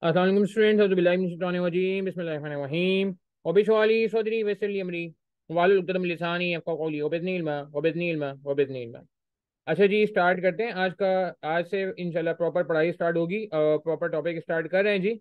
अस्सलाम वालेकुम स्टूडेंट्स, औज़ु बिल्लाहि मिनश शैतानिर रजीम, बिस्मिल्लाहिर रहमानिर रहीम। वबिशवाली सदरी वयस्सिर अमरी वाहलुल उक़दतम मिन लिसानी यफ़क़हू क़ौली वबिज़्निल मा। अच्छा जी, स्टार्ट करते हैं आज से इंशाल्लाह प्रॉपर पढ़ाई स्टार्ट होगी। प्रॉपर टॉपिक स्टार्ट कर रहे हैं जी।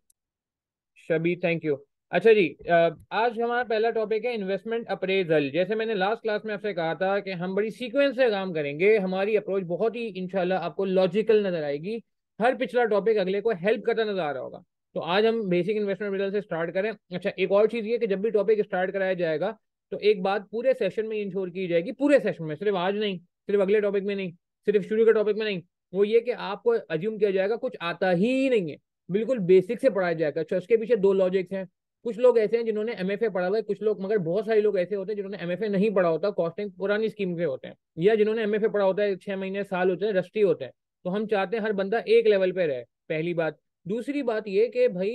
शबी, थैंक यू। अच्छा जी, आज हमारा पहला टॉपिक है इन्वेस्टमेंट अप्रेजल। जैसे मैंने लास्ट क्लास में आपसे कहा था कि हम बड़ी सीक्वेंस से काम करेंगे, हमारी अप्रोच बहुत ही इंशाल्लाह आपको लॉजिकल नजर आएगी। हर पिछला टॉपिक अगले को हेल्प करता नजर आ रहा होगा। तो आज हम बेसिक इन्वेस्टमेंट अप्रेजल से स्टार्ट करें। अच्छा, एक और चीज ये कि जब भी टॉपिक स्टार्ट कराया जाएगा तो एक बात पूरे सेशन में इंश्योर की जाएगी, पूरे सेशन में, सिर्फ आज नहीं, सिर्फ अगले टॉपिक में नहीं, सिर्फ शुरू के टॉपिक में नहीं, वो ये कि आपको अज्यूम किया जाएगा कुछ आता ही नहीं है, बिल्कुल बेसिक से पढ़ाया जाएगा। अच्छा, उसके पीछे दो लॉजिक्स हैं। कुछ लोग ऐसे हैं जिन्होंने एमएफए पढ़ा हुआ है, कुछ लोग, मगर बहुत सारे लोग ऐसे होते हैं जिन्होंने एमएफए नहीं पढ़ा होता, कॉस्टिंग पुरानी स्कीम के होते हैं, या जिन्होंने एमएफए पढ़ा होता है 6 महीने साल होते हैं, रस्टी होते हैं। तो हम चाहते हैं हर बंदा एक लेवल पे रहे, पहली बात। दूसरी बात ये कि भाई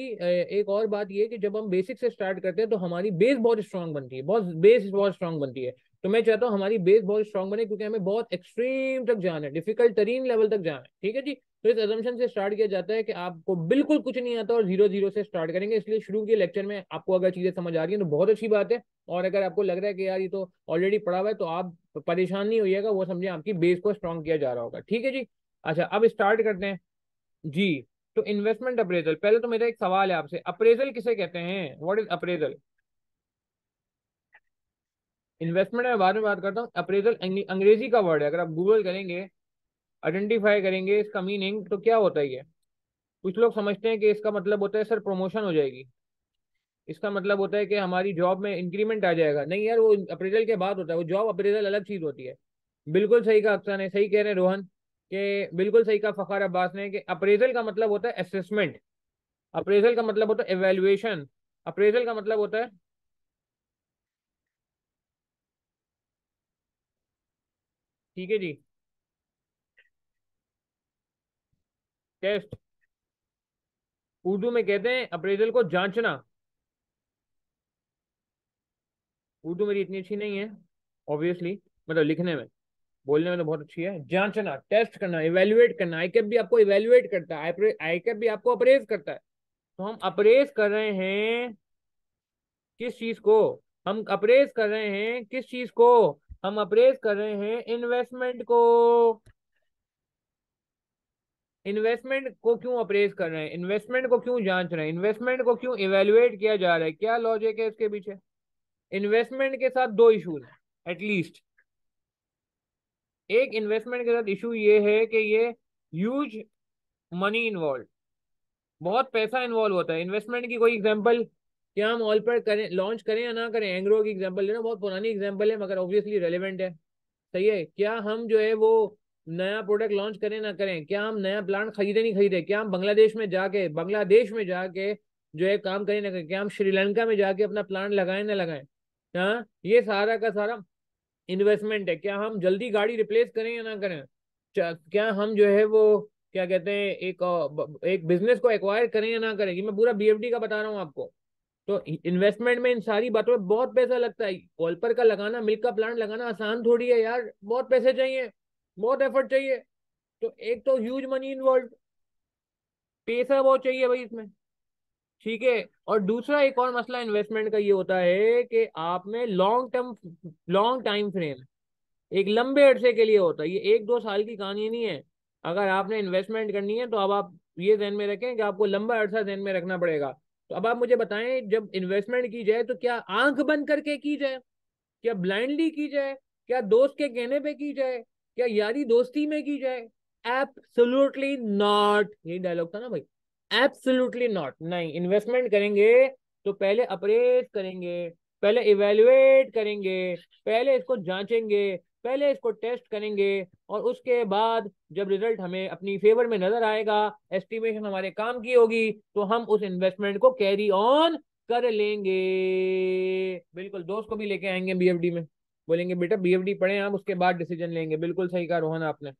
एक और बात ये कि जब हम बेसिक से स्टार्ट करते हैं तो हमारी बेस बहुत स्ट्रांग बनती है, बेस बहुत स्ट्रांग बनती है। तो मैं चाहता हूँ हमारी बेस बहुत स्ट्रांग बने, क्योंकि हमें बहुत एक्सट्रीम तक जाना है, डिफिकल्ट तरीन लेवल तक जाना है। ठीक है जी। तो इस अजम्पशन से स्टार्ट किया जाता है कि आपको बिल्कुल कुछ नहीं आता और जीरो जीरो से स्टार्ट करेंगे। इसलिए शुरू के लेक्चर में आपको अगर चीजें समझ आ रही है तो बहुत अच्छी बात है, और अगर आपको लग रहा है कि यार ये तो ऑलरेडी पढ़ा हुआ है तो आप परेशान नहीं होइएगा, वो समझे आपकी बेस को स्ट्रांग किया जा रहा होगा। ठीक है जी। अच्छा, अब स्टार्ट करते हैं जी। तो इन्वेस्टमेंट अप्रेजल, पहले तो मेरा एक सवाल है आपसे, अप्रेजल किसे कहते हैं? What is appraisal? इन्वेस्टमेंट में बाद में बात करता हूँ। अप्रेजल अंग्रेजी का वर्ड है, अगर आप गूगल करेंगे, आइडेंटिफाई करेंगे इसका मीनिंग, तो क्या होता है ये? कुछ लोग समझते हैं कि इसका मतलब होता है सर प्रमोशन हो जाएगी, इसका मतलब होता है कि हमारी जॉब में इंक्रीमेंट आ जाएगा। नहीं यार, वो अप्रेजल के बाद होता है, वो जॉब अप्रेजल अलग चीज होती है। बिल्कुल सही कहा अफसान ने, सही कह रहे हैं रोहन, कि बिल्कुल सही कहा फखर अब्बास ने कि अप्रेजल का मतलब होता है असेसमेंट, अप्रेजल का मतलब होता है एवेल्युएशन, अप्रेजल का मतलब होता है, ठीक है जी, टेस्ट। उर्दू में कहते हैं अप्रेजल को जांचना। उर्दू मेरी इतनी अच्छी नहीं है ऑब्वियसली, मतलब लिखने में, बोलने में तो बहुत अच्छी है। जांचना, टेस्ट करना, इवेल्युएट करना। आईकैप भी आपको इवेल्युएट करता है, आईकैप भी आपको अप्रेज करता है। तो हम अप्रेज कर रहे हैं किस चीज को? हम अप्रेज कर रहे हैं किस चीज को? हम अप्रेज कर रहे हैं इन्वेस्टमेंट को। इन्वेस्टमेंट को क्यों अप्रेज कर रहे हैं? इन्वेस्टमेंट को क्यों जांच रहे हैं? इन्वेस्टमेंट को क्यों इवेल्युएट किया जा रहा है? क्या लॉजिक है इसके पीछे? इन्वेस्टमेंट के साथ दो इशूज हैं एटलीस्ट। एक इन्वेस्टमेंट के साथ इशू ये है कि ये ह्यूज मनी इन्वॉल्व, बहुत पैसा इन्वॉल्व होता है। इन्वेस्टमेंट की कोई एग्जांपल क्या हम ऑल पर करें, लॉन्च करें या ना करें? एंग्रो की एग्जांपल लेना, बहुत पुरानी एग्जांपल है मगर ऑब्वियसली रेलेवेंट है। सही है, क्या हम जो है वो नया प्रोडक्ट लॉन्च करें ना करें, क्या हम नया प्लांट खरीदे नहीं खरीदे, क्या हम बांग्लादेश में जाके जो है काम करें ना करें, क्या हम श्रीलंका में जाके अपना प्लांट लगाएं ना लगाएं, हाँ, ये सारा का सारा इन्वेस्टमेंट है। क्या हम जल्दी गाड़ी रिप्लेस करें या ना करें, क्या हम जो है वो क्या कहते हैं एक बिजनेस को एक्वायर करें या ना करें, ये मैं पूरा बीएफडी का बता रहा हूँ आपको। तो इन्वेस्टमेंट में इन सारी बातों में बहुत पैसा लगता है। कॉलपर का लगाना, मिल्क का प्लांट लगाना आसान थोड़ी है यार, बहुत पैसे चाहिए, बहुत एफर्ट चाहिए। तो एक तो ह्यूज मनी इन्वॉल्व, पैसा बहुत चाहिए भाई इसमें। ठीक है। और दूसरा एक और मसला इन्वेस्टमेंट का ये होता है कि आप में लॉन्ग टाइम फ्रेम, एक लंबे अरसे के लिए होता है, ये एक दो साल की कहानी नहीं है। अगर आपने इन्वेस्टमेंट करनी है तो अब आप ये ध्यान में रखें कि आपको लंबा अरसा ध्यान में रखना पड़ेगा। तो अब आप मुझे बताएं, जब इन्वेस्टमेंट की जाए तो क्या आंख बंद करके की जाए, क्या ब्लाइंडली की जाए, क्या दोस्त के कहने पे की जाए, क्या यारी दोस्ती में की जाए? एब्सोल्युटली नॉट, यही डायलॉग था ना भाई। एब्सोल्युटली नॉट, नहीं। इन्वेस्टमेंट करेंगे तो पहले अप्रेज करेंगे, पहले इवेलुएट करेंगे, पहले इसको जांचेंगे, पहले इसको टेस्ट करेंगे, और उसके बाद जब रिजल्ट हमें अपनी फेवर में नजर आएगा, एस्टिमेशन हमारे काम की होगी, तो हम उस इन्वेस्टमेंट को कैरी ऑन कर लेंगे। बिल्कुल, दोस्त को भी लेके आएंगे बीएफडी में, बोलेंगे बेटा बीएफडी पढ़े आप, उसके बाद डिसीजन लेंगे। बिल्कुल सही कहा रोहन आपने,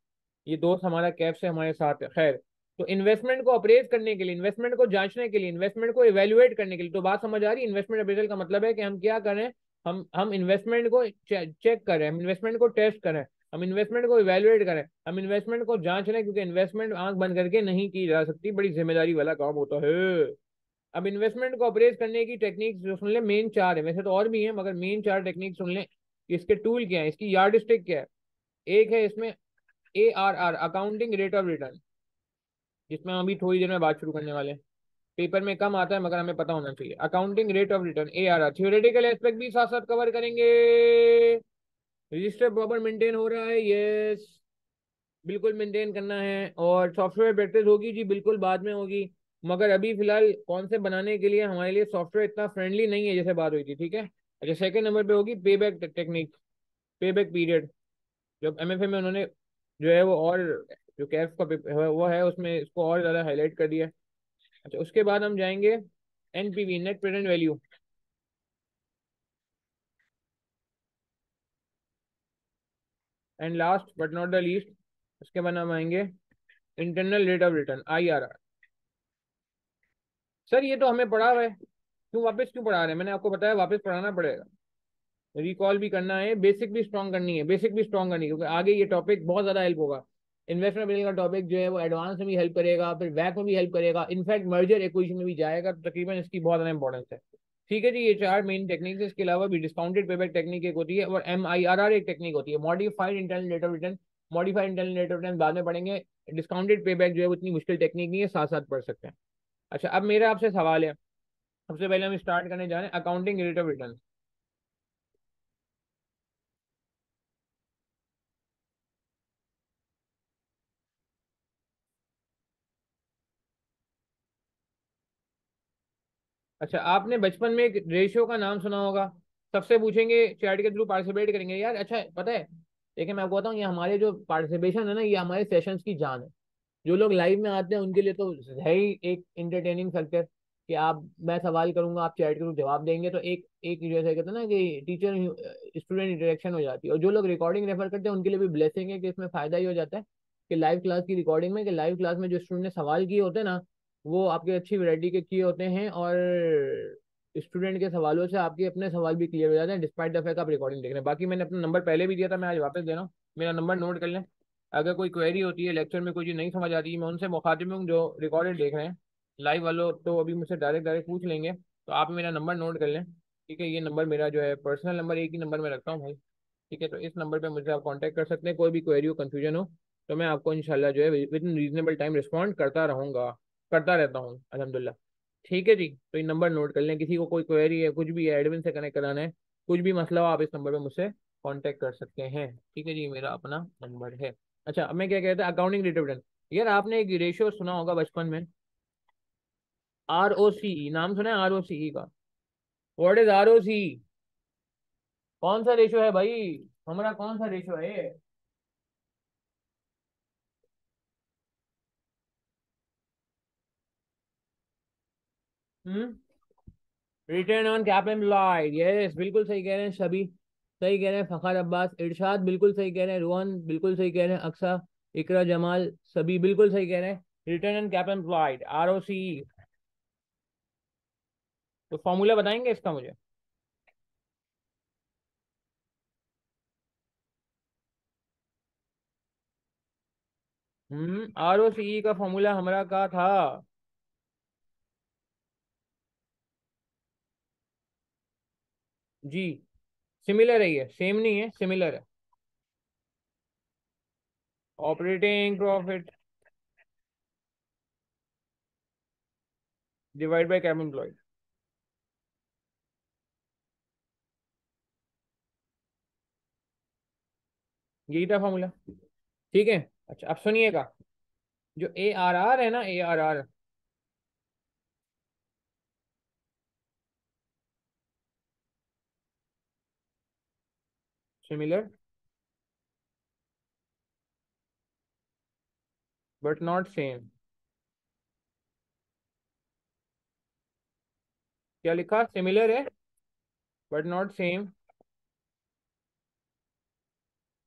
ये दोस्त हमारा कैब से हमारे साथ है। खैर, तो इन्वेस्टमेंट को अप्रेज करने के लिए, इन्वेस्टमेंट को जांचने के लिए, इन्वेस्टमेंट को इवेल्युएट करने के लिए, तो बात समझ आ रही है? इन्वेस्टमेंट अप्रेजल का मतलब है कि हम क्या करें, हम इन्वेस्टमेंट को चेक करें, हम इन्वेस्टमेंट को टेस्ट करें। हम इन्वेस्टमेंट को इवेलुएट करें, हम इन्वेस्टमेंट को जांच लें, क्योंकि इन्वेस्टमेंट आंख बंद करके नहीं की जा सकती, बड़ी जिम्मेदारी वाला काम होता है। अब इन्वेस्टमेंट को अप्रेज करने की टेक्निक जो सुन ले, मेन चार है, वैसे तो और भी है मगर मेन चार टेक्निक सुन ले। इसके टूल क्या है, इसकी यार्ड स्टिक क्या है। एक है इसमें ARR, accounting rate of return, जिसमें हम अभी थोड़ी देर में बात शुरू करने वाले हैं। पेपर में कम आता है मगर हमें पता होना चाहिए। Accounting rate of return ARR, theoretical aspect भी साथ साथ कवर करेंगे। रजिस्टर प्रॉपर मेंटेन हो रहा है, यस बिल्कुल मेंटेन करना है। और सॉफ्टवेयर प्रैक्टिस होगी जी, बिल्कुल बाद में होगी, मगर अभी फिलहाल कौन से बनाने के लिए हमारे लिए सॉफ्टवेयर इतना फ्रेंडली नहीं है जैसे बात हुई थी, ठीक है। अच्छा, सेकंड नंबर पे होगी पे बैक टेक्निक, पे बैक पीरियड। जब MFA में उन्होंने जो है वो और जो कैफ का वो है उसमें इसको और ज़्यादा हाईलाइट कर दिया है। अच्छा, उसके बाद हम जाएंगे NPV, net present value. And last but not the least, उसके बाद हम आएंगे internal rate of return IRR। Sir ये तो हमें पढ़ा हुआ है, क्यों वापस क्यों पढ़ा रहे हैं, मैंने आपको बताया वापस पढ़ाना पड़ेगा। रिकॉल भी करना है, बेसिक भी स्ट्रॉन्ग करनी है, बेसिक भी स्ट्रॉन्ग करनी है, क्योंकि आगे ये टॉपिक बहुत ज्यादा हेल्प होगा। इन्वेस्टमेंट बैंक का टॉपिक जो है वो एडवांस में भी हेल्प करेगा, फिर वैक में भी हेल्प करेगा, इनफैक्ट मर्जर एक्विजिशन में भी जाएगा, तो तकरीबन इसकी बहुत ज्यादा इंपॉर्टेंस है। ठीक है जी, ये चार मेन टेक्निक है। इसके अलावा भी डिस्काउंटेड पेबैक टेक्निक एक होती है, और MIRR एक टेक्निक होती है, modified internal rate of return. Modified internal rate of return बाद में पढ़ेंगे। डिस्काउंटेड पेबैक जो है वो इतनी मुश्किल टेक्निक नहीं है, साथ साथ पढ़ सकते हैं। अच्छा, अब मेरा आपसे सवाल है, सबसे पहले हम स्टार्ट करने जा रहे हैं अकाउंटिंग रेट ऑफ रिटर्न। अच्छा, आपने बचपन में एक रेशियो का नाम सुना होगा, सबसे पूछेंगे, चैट के थ्रू पार्टिसिपेट करेंगे यार। अच्छा पता है, देखिए मैं आपको बताऊँ, ये हमारे जो पार्टिसिपेशन है ना, ये हमारे सेशंस की जान है। जो लोग लाइव में आते हैं उनके लिए तो है ही एक इंटरटेनिंग फैक्टर, कि आप, मैं सवाल करूंगा, आप चैट के थ्रू जवाब देंगे, तो एक एक जैसे कहते हैं ना कि टीचर स्टूडेंट इंटरेक्शन हो जाती है। और जो लोग रिकॉर्डिंग रेफर करते हैं उनके लिए भी ब्लेसिंग है, कि इसमें फायदा ही हो जाता है कि लाइव क्लास की रिकॉर्डिंग में, कि लाइव क्लास में जो स्टूडेंट ने सवाल किए होते हैं ना, वो आपके अच्छी वैरायटी के किए होते हैं, और स्टूडेंट के सवालों से आपके अपने सवाल भी क्लियर हो जाते हैं, डिस्पाइट द फैक्ट आप रिकॉर्डिंग देख रहे हैं। बाकी मैंने अपना नंबर पहले भी दिया था, मैं आज वापस दे रहा हूँ, मेरा नंबर नोट कर लें। अगर कोई क्वेरी होती है लेक्चर में, कोई चीज़ नहीं समझ आती है, मैं उनसे मुखातिब हूँ जो रिकॉर्डेड देख रहे हैं। लाइव वालों तो अभी मुझसे डायरेक्ट डायरेक्ट पूछ लेंगे, तो आप मेरा नंबर नोट कर लें। ठीक है, ये नंबर मेरा जो है पर्सनल नंबर, एक ही नंबर में रखता हूँ भाई। ठीक है, तो इस नंबर पे मुझसे आप कांटेक्ट कर सकते हैं, कोई भी क्वेरी हो, कन्फ्यूजन हो, तो मैं आपको इंशाल्लाह जो है with in reasonable time respond करता रहूँगा, करता रहता हूँ अल्हम्दुलिल्लाह। ठीक है जी, तो ये नंबर नोट कर लें, किसी को कोई क्वेरी है, कुछ भी है, एडमिन से कनेक्ट कराना है, कुछ भी मसला हो, आप इस नंबर पे मुझसे कांटेक्ट कर सकते हैं। ठीक है जी, मेरा अपना नंबर है। अच्छा, अब मैं क्या कहता है, अकाउंटिंग रेट ऑफ रिटर्न। यार आपने एक रेशियो सुना होगा बचपन में, ROCE, नाम सुना है ROCE का। What is ROCE? कौन सा रेशियो है भाई, हमारा कौन सा रेशियो है ये? Hmm, return on capital employed, yes बिल्कुल सही कह रहे हैं सभी, सही कह रहे हैं। फखर अब्बास, इरशाद बिल्कुल सही कह रहे हैं, रोहन बिल्कुल सही कह रहे हैं, अक्सा, इकरा जमाल, सभी बिल्कुल सही कह रहे हैं। Return on capital employed, ROCE। तो फॉर्मूला बताएंगे इसका मुझे। ROCE का फॉर्मूला हमारा का था। जी, सिमिलर है, ये सेम नहीं है, सिमिलर है। Operating profit divide by capital employed, यही था फॉर्मूला। ठीक है, अच्छा अब सुनिएगा, जो ARR है ना, ARR, similar but not same. क्या लिखा, सिमिलर है but not same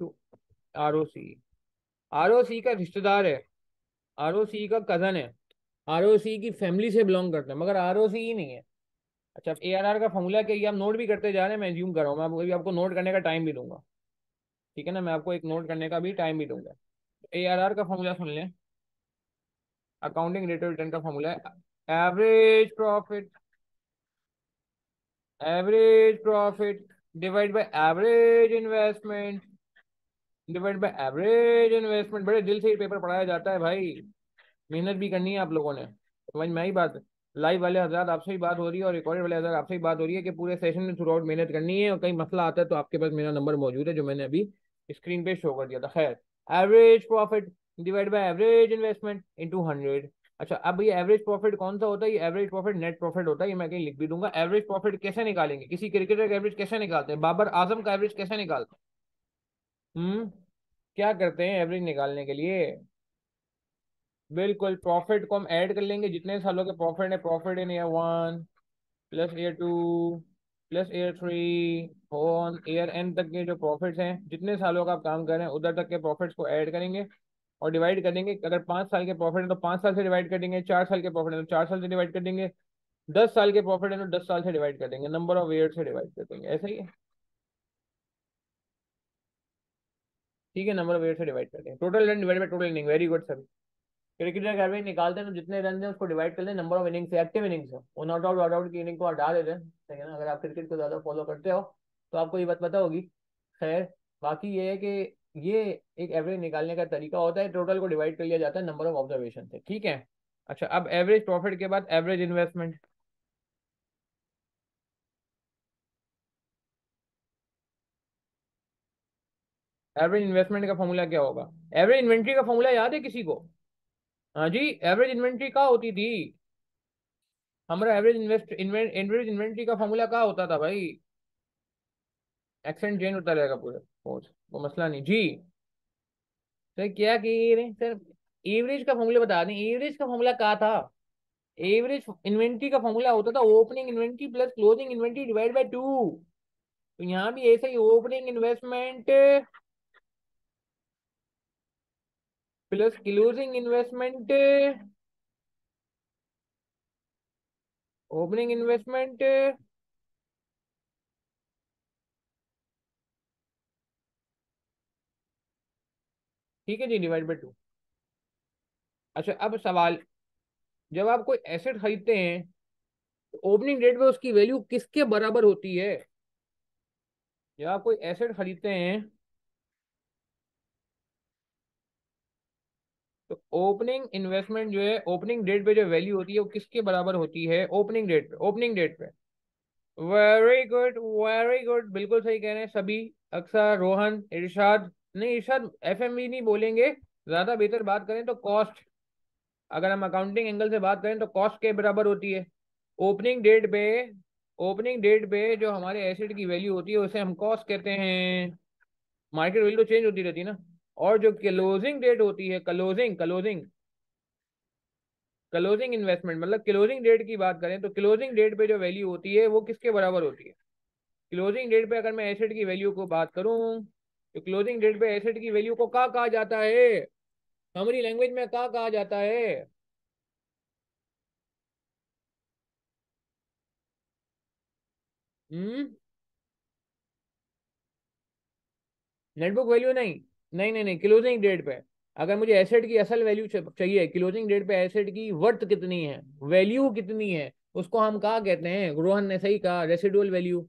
to ROCE। ROCE का रिश्तेदार है, ROCE का कजन है, ROCE की फैमिली से बिलोंग करता है, मगर ROCE ही नहीं है। अच्छा, अब ARR का फॉर्मूला क्या, ये आप नोट भी करते जा रहे हैं, मैं ज्यूम कर रहा हूँ, मैं अभी आपको नोट करने का टाइम भी दूंगा। ठीक है ना, मैं आपको एक नोट करने का भी टाइम भी दूंगा। ARR का फॉर्मूला सुन लें। अकाउंटिंग रेट ऑफ रिटर्न का फॉर्मूला है average profit divide by average investment. बड़े दिल से ये पेपर पढ़ाया जाता है भाई, मेहनत भी करनी है आप लोगों ने, समझ में आई बात। लाइव वाले हजरात आपसे ही बात हो रही है और रिकॉर्डेड वाले हजरात आपसे ही बात हो रही है कि पूरे सेशन में थ्रू आउट मेहनत करनी है, और कहीं मसला आता है तो आपके पास मेरा नंबर मौजूद है जो मैंने अभी स्क्रीन पे शो कर दिया था। खैर, average profit divide by average investment into 100। अच्छा, अब ये एवरेज प्रॉफिट कौन सा होता है? ये एवरेज प्रॉफिट नेट प्रॉफिट होता है, ये मैं कहीं लिख भी दूंगा। एवरेज प्रॉफिट कैसे निकालेंगे? किसी क्रिकेटर का एवरेज कैसे निकालते हैं? बाबर आजम का एवरेज कैसे निकालते हैं? क्या करते हैं एवरेज निकालने के लिए? बिल्कुल, प्रॉफिट को हम ऐड कर लेंगे, जितने सालों के प्रॉफिट है, profit in year 1 plus year 2 plus year 3 on year N तक के जो प्रॉफिट्स हैं, जितने सालों का आप काम कर रहे हैं उधर तक के प्रॉफिट्स को ऐड करेंगे और डिवाइड कर देंगे। अगर 5 साल के प्रॉफिट है तो 5 साल से डिवाइड कर देंगे, 4 साल के प्रॉफिट है तो 4 साल से डिवाइड कर देंगे, 10 साल के प्रॉफिट है तो 10 साल से डिवाइड कर देंगे, नंबर ऑफ ईयर से डिवाइड कर देंगे, ऐसा ही है। ठीक है, नंबर ऑफ ईयर से डिवाइड कर देंगे, total run divide by total inning. Very good sir. Cricketer का एवरेज निकालते हैं तो जितने रन है उसको डिवाइड कर लें नंबर ऑफ इनिंग से, एक्टिव इनिंग से, वो नॉट आउट की इनिंग को हटा देते हैं। ठीक है ना, अगर आप क्रिकेट को ज्यादा फॉलो करते हो तो आपको ये बात पता होगी। खैर, बाकी ये है कि ये एक एवरेज निकालने का तरीका होता है, टोटल को डिवाइड कर लिया जाता है नंबर ऑफ ऑब्जर्वेशन से। ठीक है। अच्छा, अब एवरेज प्रॉफिट के बाद एवरेज इन्वेस्टमेंट। एवरेज इन्वेस्टमेंट का फॉर्मूला क्या होगा? एवरेज इन्वेंट्री का फॉर्मूला याद है किसी को? हाँ जी, एवरेज इन्वेंट्री कहाँ होती थी? हमारा एवरेज इन्वेंट्री का फॉर्मूला कहाँ होता था भाई? एक्सेंट चेंज होता रहेगा पूरे कोर्स, वो मसला नहीं जी। सर क्या कह रहे हैं सर? एवरेज का फॉर्मूला बता दें, एवरेज का फॉर्मूला क्या था? एवरेज इन्वेंट्री का फॉर्मूला होता था opening inventory plus closing inventory divide by 2। तो यहाँ भी ऐसे ही, opening investment plus closing investment, opening investment. ठीक है जी, डिवाइड बाय 2। अच्छा, अब सवाल, जब आप कोई एसेट खरीदते हैं तो ओपनिंग डेट पे उसकी वैल्यू किसके बराबर होती है? जब आप कोई एसेट खरीदते हैं तो ओपनिंग इन्वेस्टमेंट जो है, ओपनिंग डेट पे जो वैल्यू होती है वो किसके बराबर होती है? ओपनिंग डेट पे। वेरी गुड, वेरी गुड, बिल्कुल सही कह रहे हैं सभी। अक्सर, रोहन, इरशाद, नहीं इरशाद FME नहीं बोलेंगे, ज्यादा बेहतर बात करें तो कॉस्ट। अगर हम अकाउंटिंग एंगल से बात करें तो कॉस्ट के बराबर होती है ओपनिंग डेट पे। ओपनिंग डेट पे जो हमारे एसेट की वैल्यू होती है उसे हम कॉस्ट कहते हैं। मार्केट वैल्यू तो चेंज होती रहती है ना। और जो क्लोजिंग डेट होती है, क्लोजिंग क्लोजिंग क्लोजिंग इन्वेस्टमेंट मतलब क्लोजिंग डेट की बात करें तो क्लोजिंग डेट पे जो वैल्यू होती है वो किसके बराबर होती है? क्लोजिंग डेट पे अगर मैं एसेट की वैल्यू को बात करूं तो क्लोजिंग डेट पे एसेट की वैल्यू को क्या कहा जाता है? हमारी लैंग्वेज में क्या कहा जाता है? हम्म नेटबुक वैल्यू नहीं, नहीं, क्लोजिंग डेट पे। अगर मुझे एसेट की असल वैल्यू चाहिए, क्लोजिंग डेट पे एसेट की वर्थ कितनी है, वैल्यू कितनी है, उसको हम क्या कहते हैं? रोहन ने सही कहा, रेसिडुअल वैल्यू।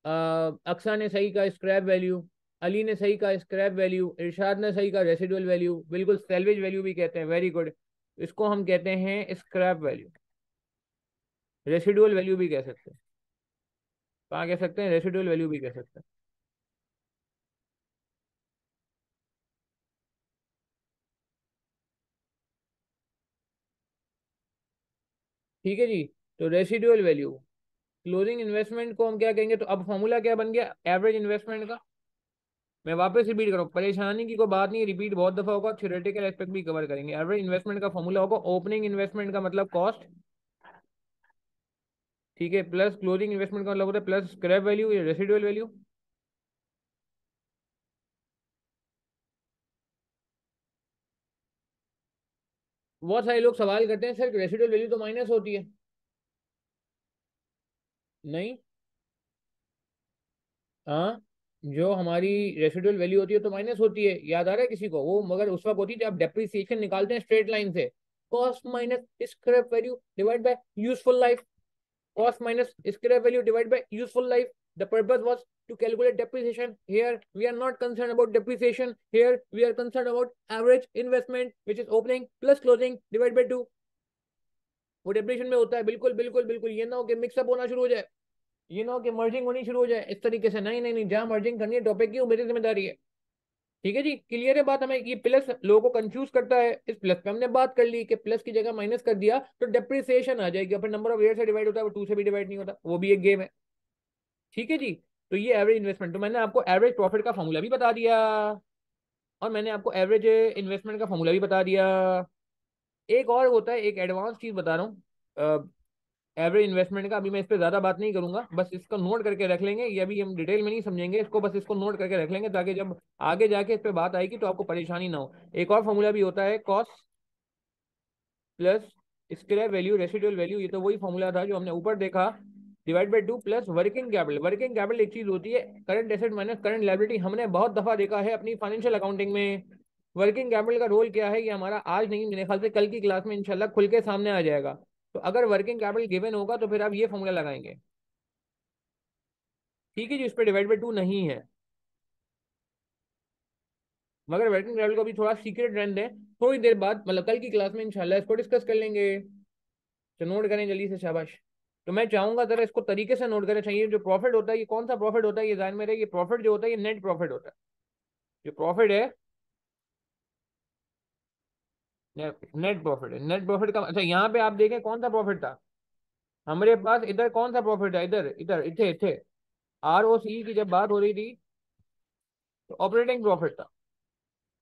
अक्सा ने सही कहा, स्क्रैप वैल्यू। अली ने सही कहा, स्क्रैप वैल्यू। इरशाद ने सही कहा, रेसिडुअल वैल्यू। बिल्कुल, सेल्वेज वैल्यू भी कहते हैं, वेरी गुड। इसको हम कहते हैं स्क्रैप वैल्यू, रेसिडुअल वैल्यू भी कह सकते हैं। कहाँ कह सकते हैं? रेसिडुअल वैल्यू भी कह सकते हैं। ठीक है जी। तो रेसिडुअल वैल्यू, क्लोजिंग इन्वेस्टमेंट को हम क्या कहेंगे? तो अब फॉर्मूला क्या बन गया एवरेज इन्वेस्टमेंट का? मैं वापस रिपीट करूँ, परेशानी की कोई बात नहीं, रिपीट बहुत दफा होगा, थ्योरेटिकल एस्पेक्ट भी कवर करेंगे। एवरेज इन्वेस्टमेंट का फॉर्मूला होगा ओपनिंग इन्वेस्टमेंट का मतलब कॉस्ट, ठीक है, प्लस क्लोजिंग इन्वेस्टमेंट का मतलब होता है प्लस स्क्रैप वैल्यू या रेसिडुअल वैल्यू। बहुत सारे लोग सवाल करते हैं सर रेसिडुअल वैल्यू तो माइनस होती है। नहीं। हाँ, जो हमारी रेसिडुअल वैल्यू होती है तो माइनस होती है, याद आ रहा है किसी को वो? मगर उस वक्त होती है जब आप डेप्रिसिएशन निकालते हैं स्ट्रेट लाइन से। Cost minus scrap value divide by useful life. Cost minus scrap value divided by useful life. The purpose was to calculate depreciation. Here we are not concerned about depreciation. Here we are concerned about average investment, which is opening plus closing divided by 2. वो depreciation में होता है। बिल्कुल बिल्कुल बिल्कुल, ये ना हो कि मिक्सअप होना शुरू हो जाए, ये ना हो कि मर्जिंग होनी शुरू हो जाए इस तरीके से। नहीं नहीं नहीं, जहां मर्जिंग करनी है टॉपिक की वो मेरी जिम्मेदारी है। ठीक है जी, क्लियर है बात? हमें ये प्लस लोगों को कंफ्यूज करता है। इस प्लस पे हमने बात कर ली कि प्लस की जगह माइनस कर दिया तो डेप्रिसिएशन आ जाएगी। फिर नंबर ऑफ ईयर से डिवाइड होता है, वो 2 से भी डिवाइड नहीं होता, वो भी एक गेम है। ठीक है जी। तो ये एवरेज इन्वेस्टमेंट, तो मैंने आपको एवरेज प्रॉफिट का फॉर्मूला भी बता दिया और मैंने आपको एवरेज इन्वेस्टमेंट का फॉर्मूला भी बता दिया। एक और होता है, एक एडवांस चीज बता रहा हूँ एवरेज इन्वेस्टमेंट का। अभी मैं इस पर ज्यादा बात नहीं करूंगा, बस इसको नोट करके रख लेंगे। ये अभी हम डिटेल में नहीं समझेंगे इसको, बस इसको नोट करके रख लेंगे ताकि जब आगे जाके इस पर बात आएगी तो आपको परेशानी ना हो। एक और फॉर्मूला भी होता है, cost plus scrap value residual value. ये तो वही फॉर्मूला था जो हमने ऊपर देखा, divide by 2 plus working capital. Working capital एक चीज होती है current asset minus current liability. हमने बहुत दफा देखा है अपनी फाइनेंशियल अकाउंटिंग में वर्किंग कैपिटल का रोल क्या है। ये हमारा आज नहीं, मेरे ख्याल से कल की क्लास में इंशाल्लाह खुल के सामने आ जाएगा। तो अगर वर्किंग कैपिटल गिवन होगा तो फिर आप ये फॉर्मूला लगाएंगे। ठीक है जी, इस पर डिवाइड बाई 2 नहीं है, मगर वर्किंग कैपिटल को भी थोड़ा सीक्रेट रहने दें। थोड़ी देर बाद मतलब कल की क्लास में इंशाल्लाह इसको डिस्कस कर लेंगे। तो नोट करें जल्दी से, शाबाश। तो मैं चाहूंगा जरा इसको तरीके से नोट करें। चाहिए जो प्रॉफिट होता है ये कौन सा प्रॉफिट होता है, ये ध्यान में रहे। ये प्रॉफिट जो होता है ये नेट प्रॉफिट होता है। जो प्रॉफिट है नेट प्रॉफिट है। नेट प्रॉफिट का अच्छा, यहाँ पे आप देखें कौन सा प्रॉफिट था हमारे पास। इधर कौन सा प्रॉफिट है, इधर इधर इथे इथे आर ओ सी की जब बात हो रही थी तो ऑपरेटिंग प्रॉफिट था।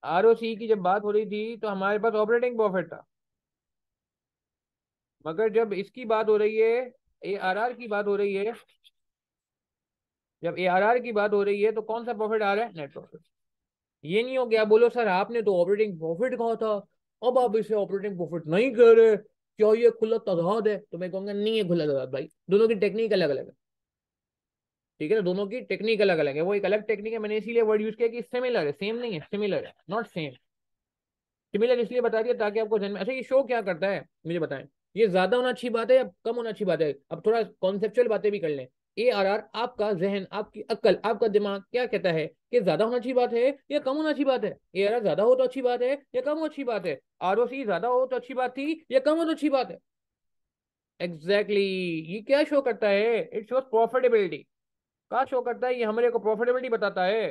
आर ओ सी की जब बात हो रही थी तो हमारे पास ऑपरेटिंग प्रॉफिट था। मगर जब इसकी बात हो रही है, ए आर आर की बात हो रही है, जब ए आर आर की बात हो रही है तो कौन सा प्रॉफिट आ रहा है, नेट प्रॉफिट। ये नहीं हो गया बोलो सर आपने तो ऑपरेटिंग प्रॉफिट कहा था, अब आप इसे ऑपरेटिंग प्रॉफिट नहीं कह रहे, क्या ये खुला तजाद है? तो मैं कहूंगा नहीं है खुला तजाद भाई, दोनों की टेक्निक अलग अलग है। ठीक है ना, दोनों की टेक्निक अलग अलग है। वो एक अलग टेक्निक है, मैंने इसीलिए वर्ड यूज किया कि सिमिलर है, सेम नहीं है, सिमिलर है, नॉट सेम। सिमिलर इसलिए बता दिया ताकि आपको समझ में। अच्छा ये शो क्या करता है मुझे बताएं, ये ज्यादा होना अच्छी बात है या कम होना अच्छी बात है? अब थोड़ा कॉन्सेप्चुअल बातें भी कर लें। ए आर आर आपका जहन, आपकी अक्ल, आपका दिमाग क्या कहता है कि ज्यादा होना अच्छी बात है या कम होना अच्छी बात है? ए आर आर ज्यादा हो तो अच्छी बात है या कम हो अच्छी बात है? आर ओ सी ज्यादा हो तो अच्छी बात थी या कम हो तो अच्छी बात है? Exactly exactly। ये क्या शो करता है? It shows profitability. क्या शो करता है? ये हमारे को प्रॉफिटेबिलिटी बताता है।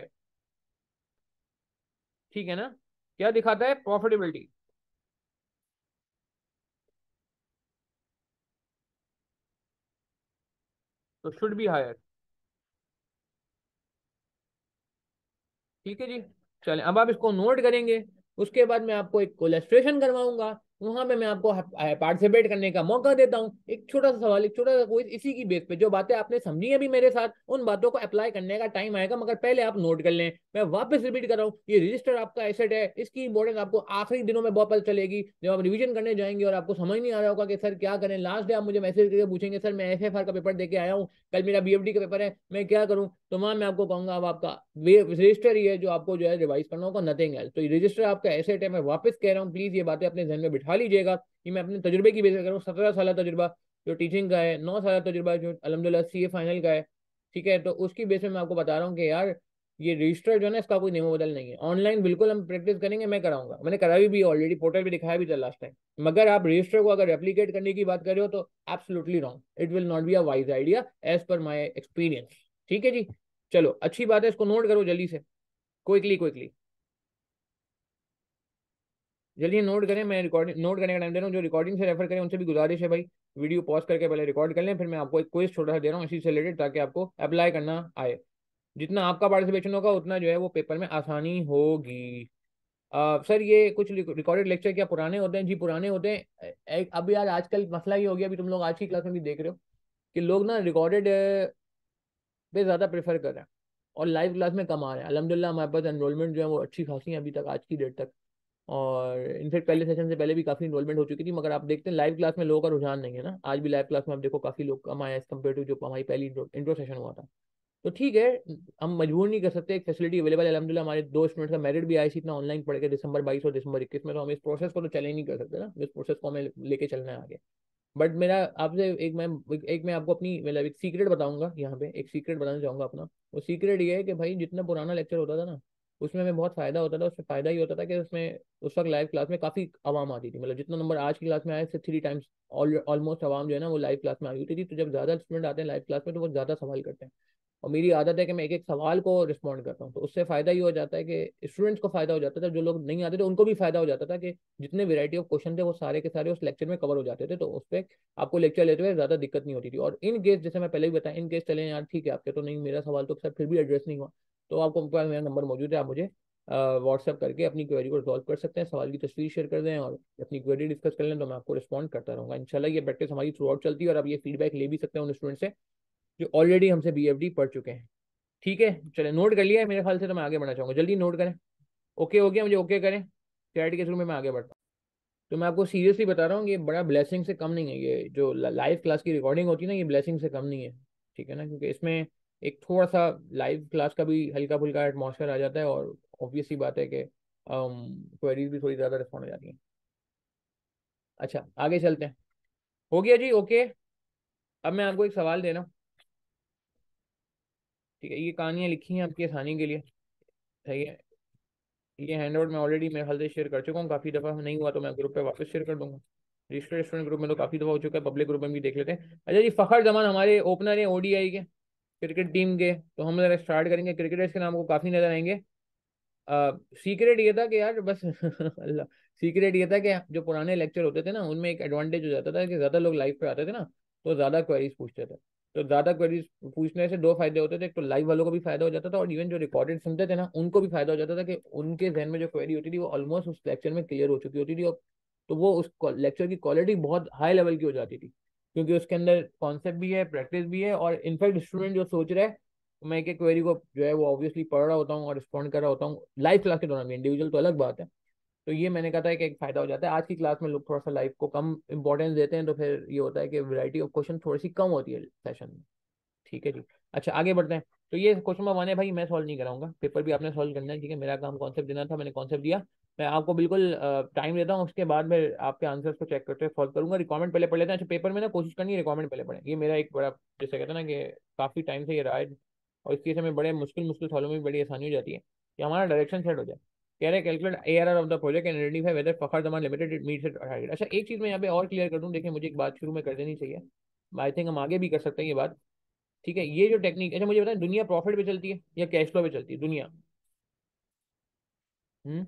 ठीक है ना, क्या दिखाता है? प्रॉफिटेबिलिटी। तो शुड बी हायर। ठीक है जी। चलें अब आप इसको नोट करेंगे, उसके बाद मैं आपको एक कोलेस्ट्रेशन करवाऊंगा, वहां पे मैं आपको पार्टिसिपेट करने का मौका देता हूँ। एक छोटा सा सवाल, एक छोटा सा क्विज, इसी की बेस पे जो बातें आपने समझी अभी मेरे साथ उन बातों को अप्लाई करने का टाइम आएगा, मगर पहले आप नोट कर लें। मैं वापस रिपीट कर रहा हूँ, ये रजिस्टर आपका एसेट है, इसकी इंपॉर्टेंस आपको आखिरी दिनों में बहुत पता चलेगी जब आप रिवीजन करने जाएंगे और आपको समझ नहीं आ रहा होगा कि सर क्या करें। लास्ट डे आप मुझे मैसेज करके पूछेंगे सर मैं एफएफआर का पेपर दे के आया हूँ, कल मेरा बीएफडी का पेपर है, मैं क्या करूँ? तो वहां मैं आपको कहूंगा अब आपका रजिस्टर ही है जो आपको जो है रिवाइज करना होगा, नथिंग एल्स। तो ये रजिस्टर आपका एसेट है। मैं वापस कह रहा हूँ, प्लीज ये बातें अपने ध्यान में बिठा लीजिएगा। ये मैं अपने तजुर्बे की बेस पर कर रहा हूँ, 17 साल तजुर्बा जो टीचिंग का है, 9 साल तजुर्बा जो अलहमदुलिल्लाह सीए फाइनल का है। ठीक है, तो उसकी बेस में मैं आपको बता रहा हूँ कि यार ये रजिस्टर जो है ना इसका कोई नेमो बदल नहीं है। ऑनलाइन बिल्कुल हम प्रैक्टिस करेंगे, मैं कराऊंगा, मैंने कराई भी ऑलरेडी, पोर्टल भी दिखाया भी था लास्ट टाइम। मगर आप रजिस्टर को अगर रेप्लीकेट करने की बात कर रहे हो तो absolutely wrong, it will not be a wise idea as per my experience. ठीक है जी। चलो अच्छी बात है, इसको नोट करो जल्दी से, क्विकली क्विकली, जल्दी नोट करें। मैं रिकॉर्डिंग नोट करने का टाइम दे रहा हूँ। जो रिकॉर्डिंग से रेफर करें उनसे भी गुजारिश है भाई, वीडियो पॉज करके पहले रिकॉर्ड कर लें, फिर मैं आपको एक क्विज छोटा सा दे रहा हूँ इसी से रिलेटेड ताकि आपको अप्लाई करना आए। जितना आपका पार्टिसिपेशन होगा उतना जो है वो पेपर में आसानी होगी। सर ये कुछ रिकॉर्डेड लेक्चर क्या पुराने होते हैं? जी पुराने होते हैं। अभी यार आजकल मसला ये हो गया, अभी तुम लोग आज की क्लास में भी देख रहे हो कि लोग ना रिकॉर्डेड पे ज़्यादा प्रेफर कर रहे हैं और लाइव क्लास में कम आ रहे हैं। अलहमदिल्ला हमारे पास एनरोलमेंट जो है वो अच्छी खासी है अभी तक, आज की डेट तक। और इनफेक्ट पहले सेशन से पहले भी काफ़ी इनरोलमेंट हो चुकी थी, मगर आप देखते हैं लाइव क्लास में लोगों का रुझान नहीं है ना। आज भी लाइव क्लास में आप देखो काफ़ी लोग कम आए एज कम्पेयर टू जो हमारी पहली इंट्रो सेशन हुआ था। तो ठीक है, हम मजबूर नहीं कर सकते, एक फैसिलिटी अवेलेबल है अल्हम्दुलिल्लाह। हमारे 2 स्टूडेंट्स का मेरिट भी आई सी इतना ऑनलाइन पढ़ के दिसंबर 22 और दिसंबर 21 में, तो हम इस प्रोसेस को तो चले नहीं कर सकते ना, इस प्रोसेस को हमें लेके चलना है आगे। बट मेरा आपसे एक मैं आपको अपनी मतलब एक सीक्रेट बताऊंगा यहाँ पे, एक सीक्रेट बताना चाहूंगा अपना। वो सीक्रेट ये है कि भाई जितना पुराना लेक्चर होता था ना, उसमें हमें बहुत फायदा होता था। उसमें फायदा ही होता था कि उसमें उस वक्त लाइव क्लास में काफी आवाम आती थी, मतलब जितना नंबर आज की क्लास में आए से 3 टाइम्स ऑलमोस्ट आवाम जो है ना वो लाइव क्लास में आई होती थी। तो जब ज्यादा स्टूडेंट आते हैं लाइव क्लास में तो वो ज्यादा सवाल करते हैं, और मेरी आदत है कि मैं एक एक सवाल को रिस्पॉन्ड करता हूँ। तो उससे फायदा ये हो जाता है कि स्टूडेंट्स को फायदा हो जाता था, जो लोग नहीं आते थे उनको भी फायदा हो जाता था कि जितने वैरायटी ऑफ क्वेश्चन थे वो सारे के सारे उस लेक्चर में कवर हो जाते थे। तो उस पर आपको लेक्चर लेते हुए ज्यादा दिक्कत नहीं होती थी। और इन केस जैसे मैं पहले भी बताया, इन केस चले यार ठीक है आपके तो नहीं, मेरा सवाल तो सर फिर भी एड्रेस नहीं हुआ, तो आपको पास मेरा नंबर मौजूद है, आप मुझे व्हाट्सअप करके अपनी क्वेरी को रिजॉल्व कर सकते हैं, सवाल की तस्वीर शेयर कर दें और अपनी क्वेरी डिस्कस कर लें, तो मैं आपको रिस्पॉन्ड करता रहूँगा इंशाल्लाह। ये प्रैक्टिस हमारी थ्रू आउट चलती है, और आप ये फीडबैक ले भी सकते हैं उन स्टूडेंट से जो ऑलरेडी हमसे BFD पढ़ चुके हैं। ठीक है, चले नोट कर लिया है मेरे ख्याल से, तो मैं आगे बढ़ना चाहूंगा, जल्दी नोट करें। ओके हो गया, मुझे ओके करें, चैट के थ्रू में मैं आगे बढ़ता हूँ। तो मैं आपको सीरियसली बता रहा हूँ, ये बड़ा ब्लेसिंग से कम नहीं है, ये जो लाइव क्लास की रिकॉर्डिंग होती है ना, ये ब्लेसिंग से कम नहीं है। ठीक है ना, क्योंकि इसमें एक थोड़ा सा लाइव क्लास का भी हल्का फुल्का एटमॉस्फेयर आ जाता है, और ऑब्वियस सी बात है कि क्वेरीज भी थोड़ी ज़्यादा रिस्पॉन्ड हो जाती हैं। अच्छा आगे चलते हैं। हो गया जी, ओके। अब मैं आपको एक सवाल दे रहा हूँ, ठीक है, ये कहानियाँ लिखी हैं आपकी आसानी के लिए, सही है। ये हैंड आउट मैं ऑलरेडी मेरे ख्याल से शेयर कर चुका हूँ काफ़ी दफ़ा, नहीं हुआ तो मैं ग्रुप पे वापस शेयर कर दूंगा। रजिस्टर्ड स्टूडेंट ग्रुप में तो काफ़ी दफ़ा हो चुका है, पब्लिक ग्रुप में भी देख लेते हैं। अच्छा जी, फ़खर जमान हमारे ओपनर हैं ODI के, क्रिकेट टीम के, तो हम जरा स्टार्ट करेंगे। क्रिकेटर्स के नाम को काफ़ी नजर आएंगे। सीक्रेट ये था कि यार बस अल्लाह, सीक्रेट ये था कि जो पुराने लेक्चर होते थे ना उनमें एक एडवांटेज हो जाता था कि ज़्यादा लोग लाइव पे आते थे ना, तो ज़्यादा क्वेरीज पूछते थे। तो ज़्यादा क्वेरीज पूछने से 2 फायदे होते थे, एक तो लाइव वालों को भी फायदा हो जाता था, और इवन जो रिकॉर्डेड सुनते थे ना उनको भी फायदा हो जाता था कि उनके जहन में जो क्वेरी होती थी वो ऑलमोस्ट उस लेक्चर में क्लियर हो चुकी होती थी, और तो वो उस लेक्चर की क्वालिटी बहुत हाई लेवल की हो जाती थी, क्योंकि उसके अंदर कॉन्सेप्ट भी है, प्रैक्टिस भी है, और इनफैक्ट स्टूडेंट जो सोच रहा है, तो मैं एक एक क्वेरी को जो है वो ऑब्वियसली पढ़ रहा होता हूँ और रिस्पॉन्ड कर रहा होता हूँ लाइव क्लास के दौरान भी, इंडिविजुअल तो अलग बात है। तो ये मैंने कहा था कि एक फायदा हो जाता है। आज की क्लास में लोग थोड़ा सा लाइव को कम इंपॉर्टेंस देते हैं, तो फिर ये होता है कि वैरायटी ऑफ क्वेश्चन थोड़ी सी कम होती है सेशन में। ठीक है जी। अच्छा आगे बढ़ते हैं। तो ये क्वेश्चन नंबर 1 है भाई, मैं सॉल्व नहीं कराऊंगा, पेपर भी आपने सॉल्व करना है, ठीक है, मेरा काम कॉन्सेप्ट देना था, मैंने कॉन्सेप्ट दिया। मैं आपको बिल्कुल टाइम देता हूँ, उसके बाद मैं आपके आंसर्स को चेक करते सॉल्व करूंगा। रिकॉर्मेंट पहले पढ़ लेते हैं। अच्छा पेपर में ना कोशिश करनी है रिकॉर्मेंट पहले पढ़ें, ये मेरा एक बड़ा जैसे कहते हैं ना कि काफ़ी टाइम से ये रहा है, और इसकी वजह से हमें बड़े मुश्किल मुश्किल सवालों में भी बड़ी आसानी हो जाती है कि हमारा डायरेक्शन सेट हो जाए। कह रहे calculate ARR of the project and identify whether Fakhar Zaman limited it meets it target. अच्छा एक चीज़ मैं यहाँ पे और क्लियर कर दूँ, देखिए मुझे एक बात शुरू में कर देनी चाहिए, आई थिंक हम आगे भी कर सकते हैं ये बात। ठीक है, ये जो टेक्निक, अच्छा मुझे बताएं दुनिया प्रॉफिट पे चलती है या कैश फ्लो पे चलती है दुनिया? हम्म,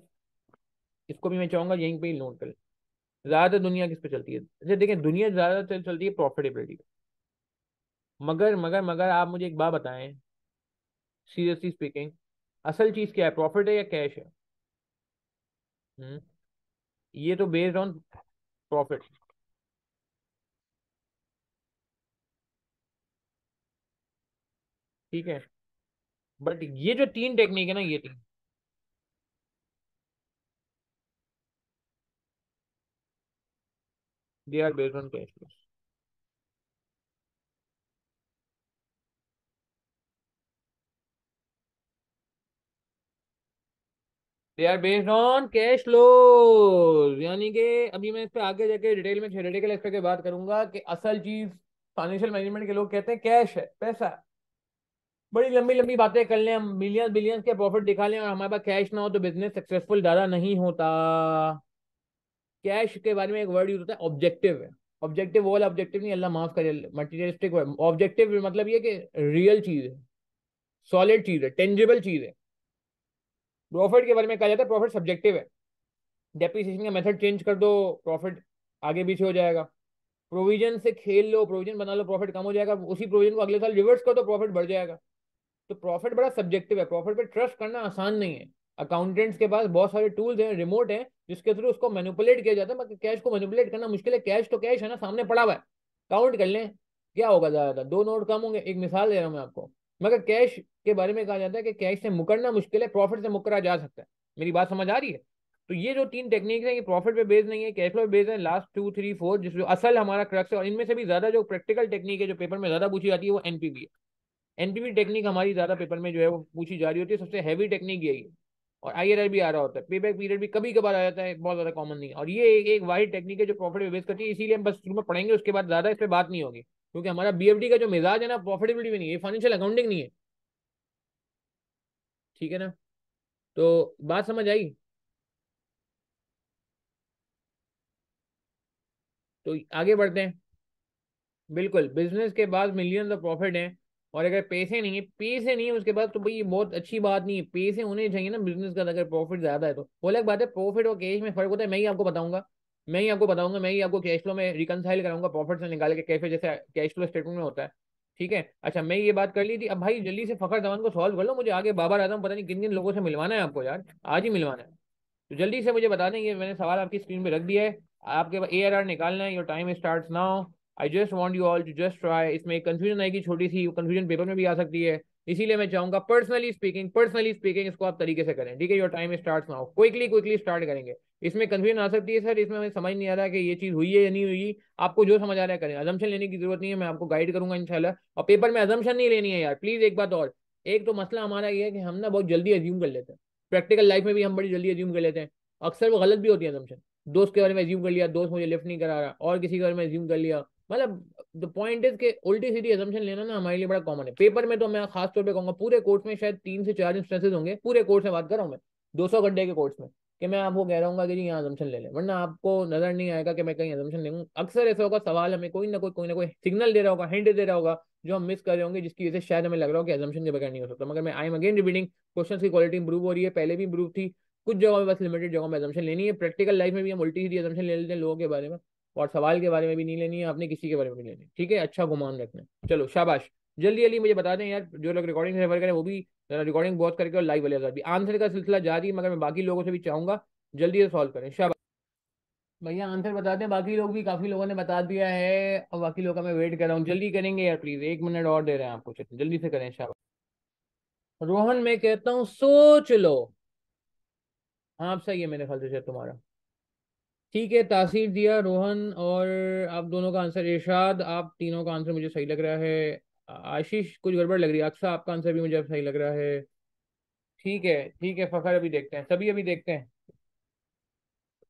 इसको भी मैं चाहूंगा यहीं पे ही नोट करें। ज्यादातर दुनिया किस पे चलती है? अच्छा देखें, दुनिया ज्यादातर चलती है प्रॉफिटेबिलिटी पे। मगर आप मुझे एक बात बताएं, सीरियसली स्पीकिंग, असल चीज क्या है, प्रॉफिट है या कैश है? हम्म, ये तो बेस्ड ऑन प्रॉफिट। ठीक है, बट ये जो 3 टेक्निक है ना, ये 3 they are based on cash flow. They are based on cash flows, यानी कि अभी मैं इस पे आगे जाके डिटेल में थ्योरेटिकल एस्पेक्ट की बात करूंगा कि असल चीज फाइनेंशियल मैनेजमेंट के लोग कहते हैं कैश है, पैसा है। बड़ी लंबी लंबी बातें कर लें हम, मिलियन बिलियंस के प्रॉफिट दिखा लें, और हमारे पास कैश ना हो तो बिजनेस सक्सेसफुल ज्यादा नहीं होता। कैश के बारे में एक वर्ड यूज होता है ऑब्जेक्टिव है। ऑब्जेक्टिव वो वाला ऑब्जेक्टिव नहीं, अल्लाह माफ करे, मटीरियलिस्टिक ऑब्जेक्टिव, मतलब ये कि रियल चीज है, सॉलिड चीज है, टेंजिबल चीज है। प्रॉफिट के बारे में कहा जाता है प्रॉफिट सब्जेक्टिव है। डेप्रिसिएशन का मेथड चेंज कर दो, प्रॉफिट आगे पीछे हो जाएगा। प्रोविजन से खेल लो, प्रोविजन बना लो, प्रॉफिट कम हो जाएगा, उसी प्रोविजन को अगले साल रिवर्स कर दो, प्रॉफिट बढ़ जाएगा। तो प्रॉफिट बड़ा सब्जेक्टिव है, प्रॉफिट पे ट्रस्ट करना आसान नहीं है। अकाउंटेंट्स के पास बहुत सारे टूल्स हैं, रिमोट हैं, जिसके थ्रू उसको मैनिपुलेट किया जाता है, मगर कैश को मैनिपुलेट करना मुश्किल है। कैश तो कैश है ना, सामने पड़ा हुआ है, काउंट कर लें, क्या होगा, ज्यादा 2 नोट कम होंगे, एक मिसाल दे रहा हूं मैं आपको। मगर कैश के बारे में कहा जाता है कि कैश से मुकरना मुश्किल है, प्रॉफिट से मुकरा जा सकता है। मेरी बात समझ आ रही है? तो ये जो 3 टेक्निक है, ये प्रॉफिट पे बेस्ड नहीं है, कैश फ्लो पे बेस्ड है। लास्ट 2 3 4 जिस जो असल हमारा क्रक्स है, और इनमें से भी ज्यादा जो प्रैक्टिकल टेक्निक है जो पेपर में ज्यादा पूछी जाती है वो NPV है। एनपीवी टेक्निक हमारी ज्यादा पेपर में जो है वो पूछी जा रही होती है, सबसे हैवी टेक्निक यही है। और आईआरआर भी आ रहा होता है, पे बैक पीरियड भी कभी कभार आ जाता है, बहुत ज्यादा कॉमन नहीं है। और ये एक वाइड टेक्निक है जो प्रॉफिट पे बेस करती है, इसीलिए हम बस शुरू में पढ़ेंगे, उसके बाद ज्यादा इस पे बात नहीं होगी, क्योंकि हमारा बीएफडी का जो मिजाज है ना, प्रॉफिटेबिलिटी भी नहीं है, फाइनेंशियल अकाउंटिंग नहीं है। ठीक है ना? तो बात समझ आई? तो आगे बढ़ते हैं। बिल्कुल, बिजनेस के बाद मिलियन ऑफ प्रॉफिट है, और अगर पैसे नहीं है उसके बाद, तो भाई ये बहुत अच्छी बात नहीं है, पैसे होने चाहिए ना बिजनेस का, अगर प्रॉफिट ज्यादा है तो। वो अलग बात है, प्रॉफिट और कैश में फर्क होता है, मैं ही आपको कैश फ्लो में रिकनसाइल कराऊंगा, प्रॉफिट से निकाल के कैफे जैसे कैश फ्लो स्टेटमेंट में होता है। ठीक है, अच्छा मैं ये बात कर ली थी, अब भाई जल्दी से फखर धवन को सॉल्व कर लो, मुझे आगे बाबर आजम पता नहीं किन किन लोगों से मिलवाना है आपको यार, आज ही मिलवाना है। तो जल्दी से मुझे बता दें, ये मैंने सवाल आपकी स्क्रीन पे रख दिया है, आपके पास ARR निकालना है, your time starts now. I just want you all to just try. इसमें एक कंफ्यूजन आएगी छोटी सी, कंफ्यूजन पेपर में भी आ सकती है, इसीलिए मैं चाहूंगा पर्सनली स्पीकिंग इसको आप तरीके से करें। ठीक है, your time starts now, quickly quickly start करेंगे। इसमें कंफ्यूजन आ सकती है सर, इसमें हमें समझ नहीं आ रहा है कि ये चीज हुई है या नहीं हुई। आपको जो समझ आ रहा है करें, अजम्पशन लेने की जरूरत नहीं है, मैं आपको गाइड करूंगा इंशाल्लाह। और पेपर में अजम्पशन नहीं लेनी है यार प्लीज। एक बात और, एक तो मसला हमारा ये है कि हम ना बहुत जल्दी अज्यूम कर लेते हैं, प्रैक्टिकल लाइफ में भी हम बड़ी जल्दी अज्यूम कर लेते हैं, अक्सर वो गलत भी होती है assumption। दोस्त के बारे में अज्यूम कर लिया, दोस्त मुझे लिफ्ट नहीं करा रहा, और किसी के बारे में अज्यूम कर लिया, मतलब द पॉइंट इज के उल्टी सीधी assumption लेना ना हमारे लिए बड़ा कॉमन है पेपर में। तो मैं खास तौर पे कहूंगा पूरे कोर्स में शायद 3 से 4 इंस्टेंसेस होंगे, पूरे कोर्स में बात कर रहा हूँ मैं, 200 घंटे के कोर्स में, कि मैं आपको कह रहा हूँ कि जी यहाँ assumption ले लें, वरना आपको नजर नहीं आएगा कि मैं कहीं assumption ले लूँ। अक्सर ऐसा होगा, सवाल हमें कोई ना कोई सिग्नल दे रहा होगा, हिंट दे रहा होगा, जो हम मिस कर रहे होंगे, जिसकी वजह से शायद हमें लग रहा हो कि assumption के बगैर नहीं हो सकता। मगर मैं I am again repeating, question की क्वालिटी इंप्रूव हो रही है, पहले भी इंप्रूव थी, कुछ जगहों में बस लिमिटेड जगहों में assumption लेनी है। प्रैक्टिकल लाइफ में भी हम उल्टी सीधी assumption ले लेते हैं लोगों के बारे में, और सवाल के बारे में भी नहीं लेनी है आपने, किसी के बारे में नहीं लेनी। ठीक है, अच्छा गुमान रखना है। चलो शाबाश, जल्दी जल्दी मुझे बता दें यार, जो लोग रिकॉर्डिंग से रेफर करें वो भी रिकॉर्डिंग बहुत करके, और लाइव वाले भी आंसर का सिलसिला जारी है, मगर मैं बाकी लोगों से भी चाहूंगा जल्दी से सॉल्व करें। शाबाश भैया, आंसर बता दें, बाकी लोग भी, काफी लोगों ने बता दिया है, और बाकी लोगों का मैं वेट कर रहा हूँ, जल्दी करेंगे यार प्लीज, 1 मिनट और दे रहे हैं आपको, चलिए जल्दी से करें। शाबाश रोहन, मैं कहता हूँ सोच लो। हाँ आप सही है मेरे ख्याल से शायद तुम्हारा। ठीक है, तासीर दिया रोहन, और आप दोनों का आंसर, इरशाद आप तीनों का आंसर मुझे सही लग रहा है, आशीष कुछ गड़बड़ लग रही है, अक्सा आपका आंसर भी मुझे अब सही लग रहा है। ठीक है फखर, अभी देखते हैं, सभी अभी देखते हैं,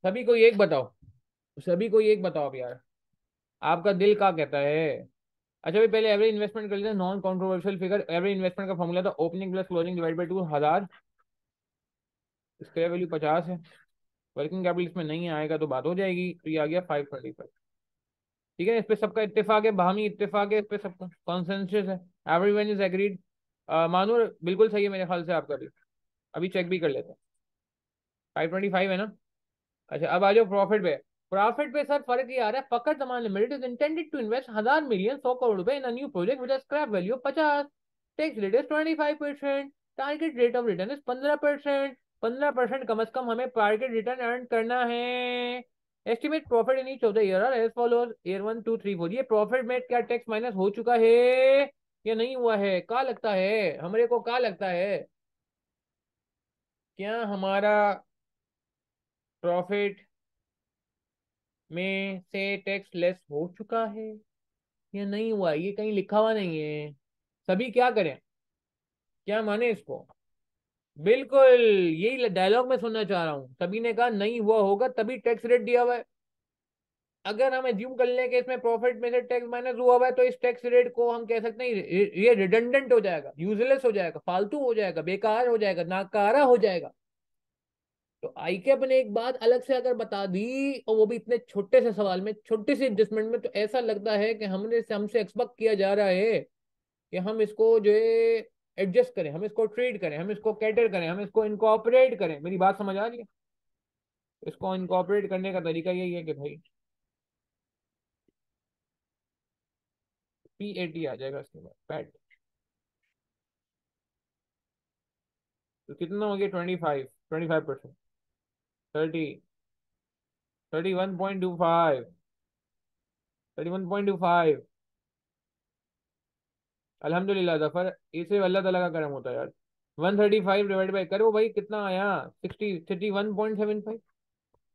सभी कोई एक बताओ, सभी कोई एक बताओ अब यार, आपका दिल क्या कहता है। अच्छा भाई, पहले एवरेज इन्वेस्टमेंट कर लेते हैं, non controversial figure. Average investment का फॉर्मूला था opening plus closing divide by 2 1000, square value 50 है, वर्किंग कैपिटल इसमें नहीं आएगा तो बात हो जाएगी, तो ये आ गया 525। ठीक है, इस पे सबका इत्तेफाक है, बाहमी इत्तेफाक है, इस पे सबका कॉन्सेंसस है, एवरीवन इज एग्रीड। मानूर बिल्कुल सही है मेरे ख्याल से आपका भी, अभी चेक भी कर लेते हैं, 525 है ना। अच्छा अब आ जाओ प्रॉफिट पे। प्रॉफिट पे सर फर्क ये आ रहा है, Fakhar Zaman limited is intended to invest 1000 million 100 crore रुपए in a new project with scrap value 50, tax rate is 25%, target rate of return is 15%। 15% कम से कम हमें टारगेट रिटर्न अर्न करना है। Estimate profit in each of the year are as follows, year 1 2 3 4। ये profit में क्या टैक्स माइनस हो चुका है या नहीं हुआ है, क्या लगता है हमरे को, क्या लगता है, क्या हमारा प्रॉफिट में से टैक्स लेस हो चुका है या नहीं हुआ, ये कहीं लिखा हुआ नहीं है। सभी क्या करें, क्या माने इसको। बिल्कुल, यही डायलॉग मैं सुनना चाह रहा हूँ, सभी ने कहा नहीं हुआ होगा तभी टैक्स रेट दिया हुआ है। अगर हम एज्यूम कर लें कि इसमें प्रॉफिट में से टैक्स माइनस हुआ हुआ है, तो इस टैक्स रेट को हम कह सकते हैं ये रिडंडेंट हो जाएगा, यूजलेस हो जाएगा, फालतू हो जाएगा, बेकार हो जाएगा, नाकारा हो जाएगा। तो आईकेप ने एक बात अलग से अगर बता दी, और वो भी इतने छोटे से सवाल में, छोटी सी एडजस्टमेंट में, तो ऐसा लगता है कि हमसे एक्सपेक्ट किया जा रहा है कि हम इसको जो है एडजस्ट करें, हम इसको ट्रीट करें, हम इसको कैटर करें, हम इसको इनकॉपरेट करें। मेरी बात समझ आ रही है? इसको इनकॉपरेट करने का तरीका यही है कि भाई PAT आ जाएगा इसके बाद, पैट। तो कितना हो गया, 25% 30, 31.25, 31.25। अल्हम्दुलिल्लाह जफर, इसे अल्लाह ताला का करम होता है यार। 135 डिवाइड बाई करो भाई, कितना आया, 31.75,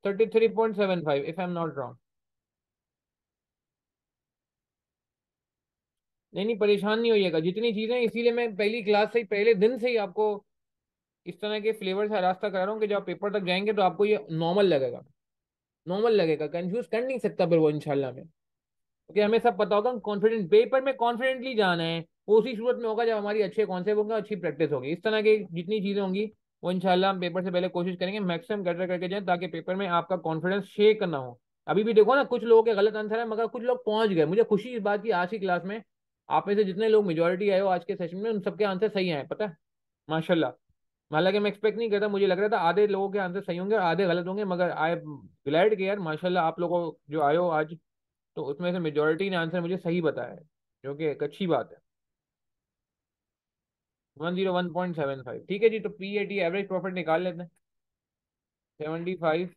33.75 if I am not wrong. नहीं नहीं, परेशान नहीं होइएगा, जितनी चीजें, इसीलिए मैं पहली क्लास से ही, पहले दिन से ही आपको इस तरह के फ्लेवर से रास्ता करा रहा हूँ कि जब आप पेपर तक जाएंगे तो आपको ये नॉर्मल लगेगा। नॉर्मल लगेगा, कंफ्यूज कर नहीं सकता फिर वो इंशाल्लाह में, क्योंकि हमें सब पता होगा, कॉन्फिडेंट पेपर में कॉन्फिडेंटली जाना है। वो उसी सूरत में होगा जब हमारी अच्छे कॉन्सेप्ट होंगे, अच्छी प्रैक्टिस होगी। इस तरह की जितनी चीजें होंगी वो इंशाल्लाह हम पेपर से पहले कोशिश करेंगे मैक्सिमम करके करके जाए, ताकि पेपर में आपका कॉन्फिडेंस शेक ना हो। अभी भी देखो ना, कुछ लोगों के गलत आंसर है मगर कुछ लोग पहुंच गए। मुझे खुशी इस बात की, आज की क्लास में आप में से जितने लोग मेजोरिटी आए हो आज के सेशन में, उन सबके आंसर सही आए, पता है, माशाल्लाह। हालांकि मैं एक्सपेक्ट नहीं करता, मुझे लग रहा था आधे लोगों के आंसर सही होंगे और आधे गलत होंगे, मगर आई ग्लैड कि यार माशाल्लाह आप लोगों जो आए हो आज, तो उसमें से मेजोरिटी ने आंसर मुझे सही बताया है, जो कि एक अच्छी बात है। 101.75, ठीक है जी। तो PAT एवरेज प्रॉफिट निकाल लेते हैं। 75,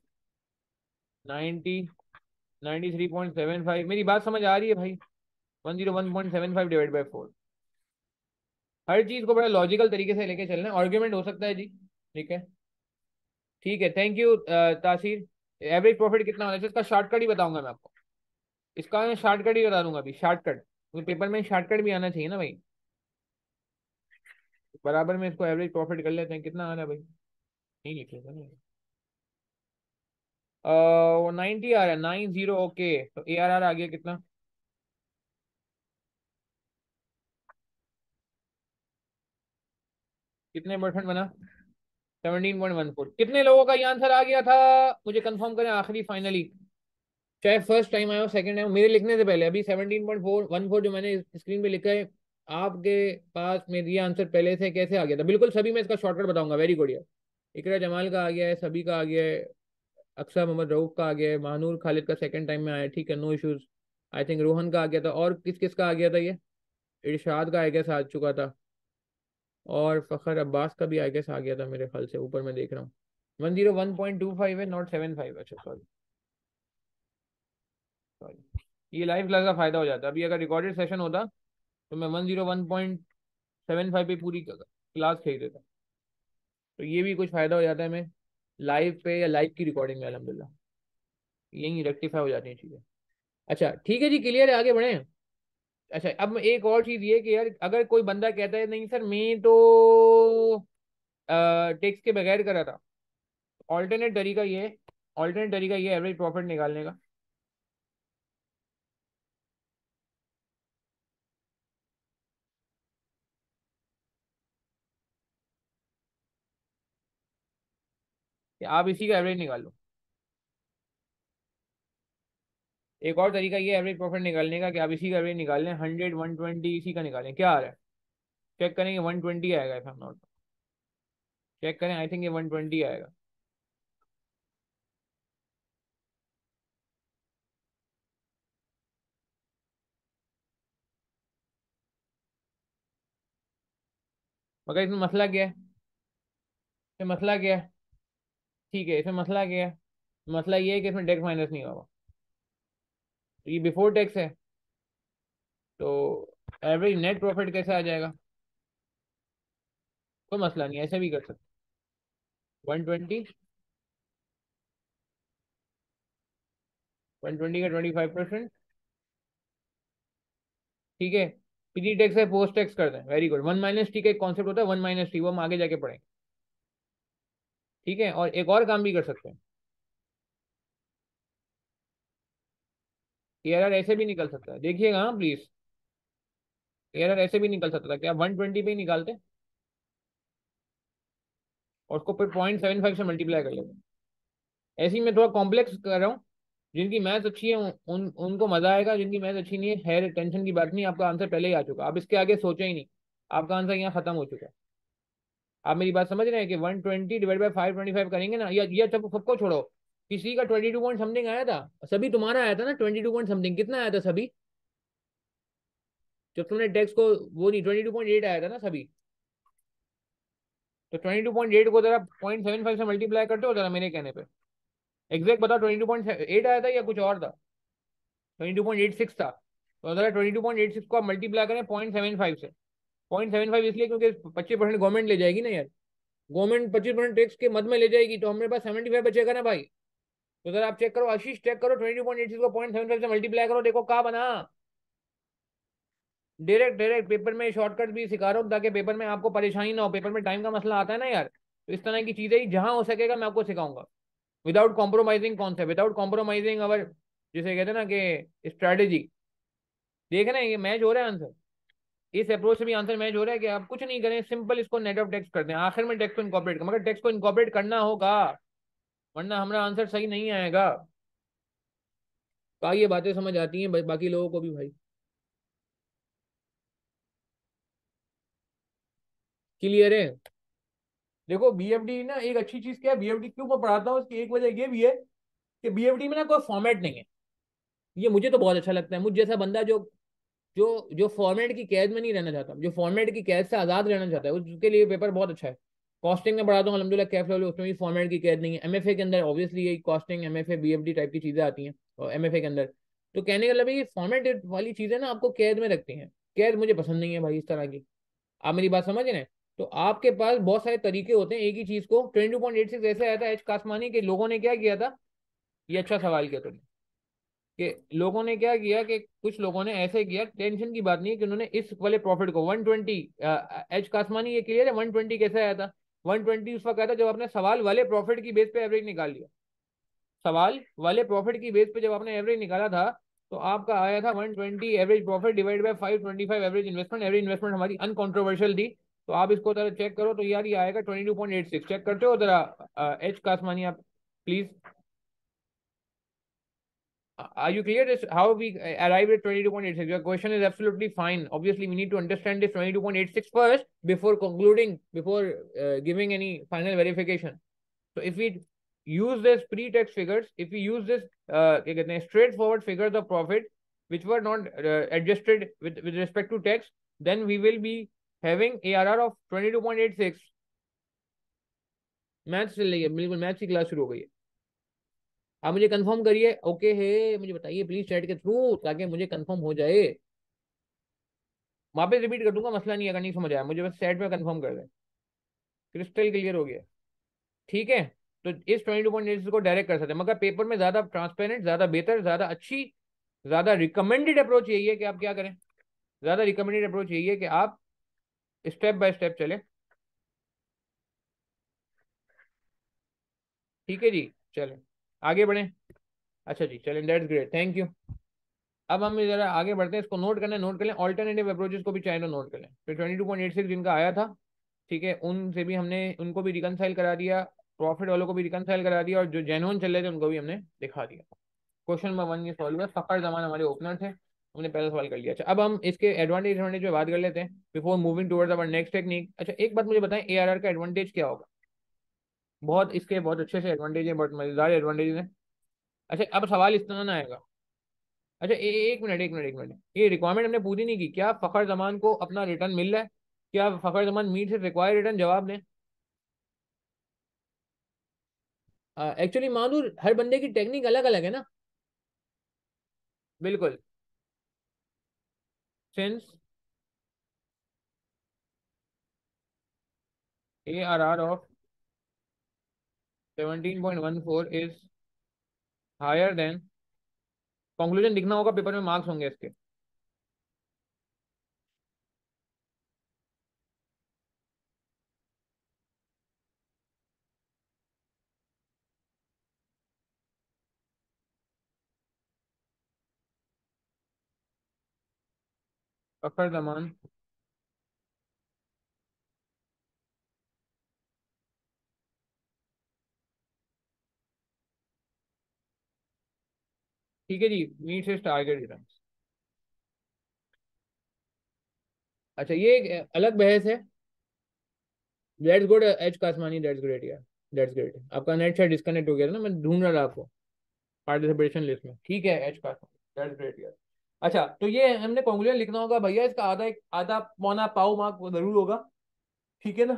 90, 93.75। मेरी बात समझ आ रही है भाई? 101.75 डिवाइड बाई 4। हर चीज को बड़ा लॉजिकल तरीके से लेके चलना है, आर्ग्यूमेंट हो सकता है जी, ठीक है। ठीक है, थैंक यू तासीर। एवरेज प्रॉफिट कितना होना चाहिए इसका शॉर्टकट ही बताऊंगा मैं आपको। इसका मैं शॉर्टकट ही बता दूंगा अभी, शॉर्टकट, क्योंकि पेपर में शॉर्टकट भी आना चाहिए ना भाई। बराबर में इसको एवरेज प्रॉफिट कर लेते हैं, कितना आ रहा है भाई, नहीं लिखेगा ना। वो 90 आ रहा है, 90, ओके। तो ARR आ गया कितना? कितने परसेंट बना? 17.14। कितने लोगों का ये आंसर आ गया था? मुझे कंफर्म करें आखिरी, फाइनली। चाहे फर्स्ट टाइम आया हो, सेकंड टाइम, मेरे लिखने से पहले अभी 17.14 जो मैंने स्क्रीन पे लिखा है, आपके पास में ये आंसर पहले से कैसे आ गया था? बिल्कुल सभी में इसका शॉर्टकट बताऊंगा, वेरी गुड यार। इकरा जमाल का आ गया है, सभी का आ गया है, अक्सर मोहम्मद रऊफ का आ गया है, महानूर खालिद का सेकंड टाइम में आया है, ठीक है, no issues. I think Rohan का आ गया था, और किस किस का आ गया था ये? इरशाद का आई गेस आ चुका था, और फखर अब्बास का भी आई गेस आ गया था मेरे ख्याल से, ऊपर मैं देख रहा हूँ। 101.25 है, नॉट 75। अच्छा सॉरी, सॉरी। ये लाइव क्लास का फायदा हो जाता है। अभी अगर रिकॉर्डेड सेशन होता तो मैं 101.75 पे पूरी क्लास खेल देता। तो ये भी कुछ फायदा हो जाता है हमें लाइव पे या लाइव की रिकॉर्डिंग में, अलहमदिल्ला यही रेक्टिफाई हो जाती है चीज़ें। अच्छा ठीक है जी, क्लियर है, आगे बढ़े। अच्छा, अब एक और चीज़ ये कि यार अगर कोई बंदा कहता है नहीं सर मैं तो टैक्स के बगैर करा था, ऑल्टरनेट तरीका ये, ऑल्टरनेट तरीका ये एवरेज प्रॉफिट निकालने का। कि आप इसी का एवरेज निकाल लो। एक और तरीका ये एवरेज प्रॉफिट निकालने का कि आप इसी का एवरेज निकाल लें, 100, 120, इसी का निकालें, क्या आ रहा है चेक करेंगे। 120 आएगा if I am not, check करें, आई थिंक ये 120 आएगा। मगर इसमें मसला क्या है? इसमें मसला क्या है? ठीक है, इसमें मसला क्या है? मसला ये है कि इसमें टैक्स माइनस नहीं होगा, तो ये बिफोर टैक्स है। तो एवरेज नेट प्रॉफिट कैसे आ जाएगा? कोई मसला नहीं, ऐसे भी कर सकते। 120, 120 का 25%, ठीक है। प्री टैक्स है, पोस्ट टैक्स कर दें, वेरी गुड। 1 - T का एक कॉन्सेप्ट होता है, 1 - T, वो हम आगे जाके पढ़ेंगे, ठीक है। और एक और काम भी कर सकते हैं, एरर ऐसे भी निकल सकता है, देखिएगा हाँ प्लीज। एरर ऐसे भी निकल सकता था कि आप 120 पे ही निकालते और उसको फिर 0.75 से मल्टीप्लाई कर लेते। ऐसे ही मैं थोड़ा कॉम्प्लेक्स कर रहा हूँ। जिनकी मैथ अच्छी है उनको मजा आएगा, जिनकी मैथ अच्छी नहीं है, खैर टेंशन की बात नहीं, आपका आंसर पहले ही आ चुका, आप इसके आगे सोचा ही नहीं, आपका आंसर यहाँ खत्म हो चुका है। आप मेरी बात समझ रहे हैं कि 120 डिवाइड बाई 525 करेंगे ना, या सब सबको छोड़ो, किसी का 22 पॉइंट समथिंग आया था, सभी तुम्हारा आया था ना 22 पॉइंट समथिंग, कितना आया था सभी? जब तुमने टैक्स को, वो नहीं, 22.8 आया था ना सभी। तो 22.8 को जरा 0.75 से मल्टीप्लाई करते हो जरा मेरे कहने पे, एग्जैक्ट बताओ 22.8 आया था या कुछ और था? 22.86 था। तो जरा 22.86 को आप मल्टीप्लाई करें 0.75 से। 0.75 इसलिए क्योंकि 25% गवर्नमेंट ले जाएगी ना यार, गवर्नमेंट 25% टैक्स के मद में ले जाएगी, तो हमारे पास 75 बचेगा ना भाई। तो जरा आप चेक करो, आशीष चेक करो, 22.86 को 0.75 से मल्टीप्लाई करो, देखो क्या बना। डायरेक्ट डायरेक्ट पेपर में शॉर्टकट भी सिखा रहा हूँ ताकि पेपर में आपको परेशानी ना हो। पेपर में टाइम का मसला आता है ना यार, तो इस तरह की चीजें ही जहां हो सकेगा मैं आपको सिखाऊंगा, without compromising concept, without compromising our, जिसे कहते हैं ना कि स्ट्रेटेजी। देख रहे हैं ये मैच हो रहा है आंसर, इस अप्रोच से भी आंसर मैच हो रहा है कि आप कुछ नहीं करें, सिंपल इसको नेट ऑफ टेक्स्ट कर दें, आखिर में टेक्स्ट को इनकॉर्पोरेट कर, मगर टेक्स्ट को इनकॉर्पोरेट करना होगा वरना हमारा आंसर सही नहीं आएगा। तो ये बातें समझ आती हैं बाकी लोगों को भी भाई। क्लियर है? देखो बीएफडी ना एक अच्छी चीज क्या है, बीएफडी क्यों मैं पढ़ाता हूँ उसकी एक वजह ये भी है कि बीएफडी में ना कोई फॉर्मेट नहीं है। ये मुझे तो बहुत अच्छा लगता है, मुझ जैसा बंदा जो जो जो फॉर्मेट की कैद में नहीं रहना चाहता, जो फॉर्मेट की कैद से आजाद रहना चाहता है, उसके लिए पेपर बहुत अच्छा है। कॉस्टिंग में पढ़ाता हूँ अलहमदुलिल्लाह, कैफ लेवल, उसमें भी फॉर्मेट की कैद नहीं है। एमएफए के अंदर ऑब्वियसली यही कॉस्टिंग एमएफए बीएफडी टाइप की चीजें आती हैं और एमएफए के अंदर। तो कहने का मतलब है कि फॉर्मेट वाली चीजें ना आपको कैद में रखती हैं, कैद मुझे पसंद नहीं है भाई इस तरह की। आप मेरी बात समझ रहे हैं? तो आपके पास बहुत सारे तरीके होते हैं एक ही चीज को। 22.86 ऐसे आया था एच कासमानी के लोगों ने क्या किया था, ये अच्छा सवाल किया तुमने, कि लोगों ने क्या किया कि कुछ लोगों ने ऐसे किया, टेंशन की बात नहीं है कि उन्होंने इस वाले प्रॉफिट को 120, एच कासमानी ये क्लियर है 120 कैसे आया था? 120 उस वक्त आया था जब आपने सवाल वाले प्रॉफिट की बेस पे एवरेज निकाल लिया। सवाल वाले प्रॉफिट की बेस पे जब आपने एवरेज निकाला था तो आपका आया था 120 average profit divide by 525 average investment. Average investment हमारी अनकॉन्ट्रोवर्शियल थी, तो आप इसको जरा चेक करो तो यार ये आएगा 22.86। चेक करते हो जरा एच कासमानी आप please? Are you clear this how we arrived at 22.86? Your question is absolutely fine. Obviously, we need to understand this 22.86 first before concluding, before giving any final verification. So if we use this pre-tax figures, if we use this straightforward figures of profit, which were not adjusted with respect to tax, then we will be having ARR of 22.86. Maths चल रही है, बिल्कुल maths की class शुरू हो गई है। आप मुझे कंफर्म करिए, ओके है मुझे बताइए प्लीज चैट के थ्रू, ताकि मुझे कंफर्म हो जाए। वापस रिपीट कर दूंगा, मसला नहीं है, अगर नहीं समझ आया मुझे बस चैट में कंफर्म कर दें। क्रिस्टल क्लियर हो गया? ठीक है। तो इस 22.86 को डायरेक्ट कर सकते हैं, मगर पेपर में ज्यादा ट्रांसपेरेंट, ज्यादा बेहतर, ज्यादा अच्छी, ज्यादा रिकमेंडेड अप्रोच यही है कि आप क्या करें, ज्यादा रिकमेंडेड अप्रोच यही है कि आप स्टेप बाय स्टेप चले। ठीक है जी, चलें आगे बढ़ें। अच्छा जी चलें, दैट्स ग्रेट, थैंक यू। अब हम जरा आगे बढ़ते हैं, इसको नोट करना है, नोट कर लें, ऑल्टरनेटिव अप्रोचेस को भी चाहे तो नोट कर लें। फिर 22.86 जिनका आया था, ठीक है, उनसे भी हमने उनको भी रिकनसाइल करा दिया, प्रॉफिट वालों को भी रिकनसाइल करा दिया, और जो जेन्युइन चल रहे थे उनको भी हमने दिखा दिया। क्वेश्चन नंबर 1 ये सॉल्व हुआ। फकर जमान हमारे ओपनर थे, हमने पहला सवाल कर लिया। अच्छा अब हम इसके एडवांटेज एडवांटेज पे बात कर लेते हैं before moving towards our next technique. अच्छा एक बात मुझे बताएं, एआरआर का एडवांटेज क्या होगा? बहुत इसके बहुत अच्छे से एडवांटेज है, बहुत मजेदार एडवांटेज है। अच्छा अब सवाल इस तरह ना आएगा। अच्छा एक मिनट एक मिनट एक मिनट, ये रिक्वायरमेंट हमने पूरी नहीं की, क्या फखर जमान को अपना रिटर्न मिल रहा है? क्या फखर जमान मीट से रिक्वायर्ड रिटर्न? जवाब दें। एक्चुअली माधुर हर बंदे की टेक्निक अलग अलग है ना। बिल्कुल। Since A R R of 17.14 is higher than, conclusion लिखना होगा, पेपर में मार्क्स होंगे इसके। फखर जमान ठीक है जी, मीट से टारगेट रिटर्न। अच्छा ये एक अलग बहस है। That's good H Kasmani, that's great यार, दैट्स ग्रेट। आपका नेट शायद डिस्कनेक्ट हो गया था ना, मैं ढूंढ रहा था आपको पार्टिसिपेशन लिस्ट में। ठीक है एच कासमानी, दैट्स ग्रेट यार। अच्छा तो ये हमने कंक्लूजन लिखना होगा भैया, इसका आधा एक आधा पौना पाव मार्क वो जरूर होगा। ठीक है ना?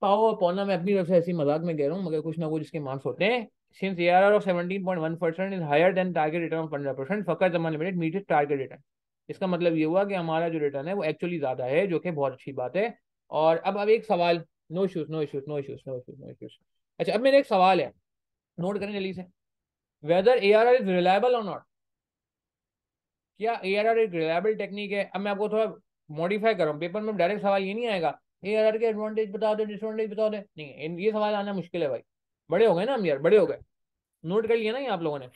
पाव और पौना मैं अपनी तरफ से ऐसी मजाक में कह रहा हूँ, मगर कुछ ना कुछ इसके मार्क्स होते हैं। Since ARR of 17.1% is higher than target return of 15%, Fakhar Zaman limited meet target return. इसका मतलब ये हुआ कि हमारा जो रिटर्न है वो एक्चुअली ज्यादा है, जो कि बहुत अच्छी बात है। और अब एक सवाल, no issues no issues no issues no issues no issues. अच्छा अब मेरा एक सवाल है, नोट करें जल्दी से, वेदर ARR इज रिलायबल और नॉट। क्या ARR एक रिलायबल टेक्निक है? अब मैं आपको थोड़ा मॉडिफाई कर रहा हूँ। पेपर में डायरेक्ट सवाल ये नहीं आएगा ARR के एडवांटेज बता दो, डिसएडवांटेज बता दो, नहीं ये सवाल आना मुश्किल है भाई। बड़े हो गए ना हम यार, बड़े हो गए। नोट कर लिया ना ये आप लोगों ने।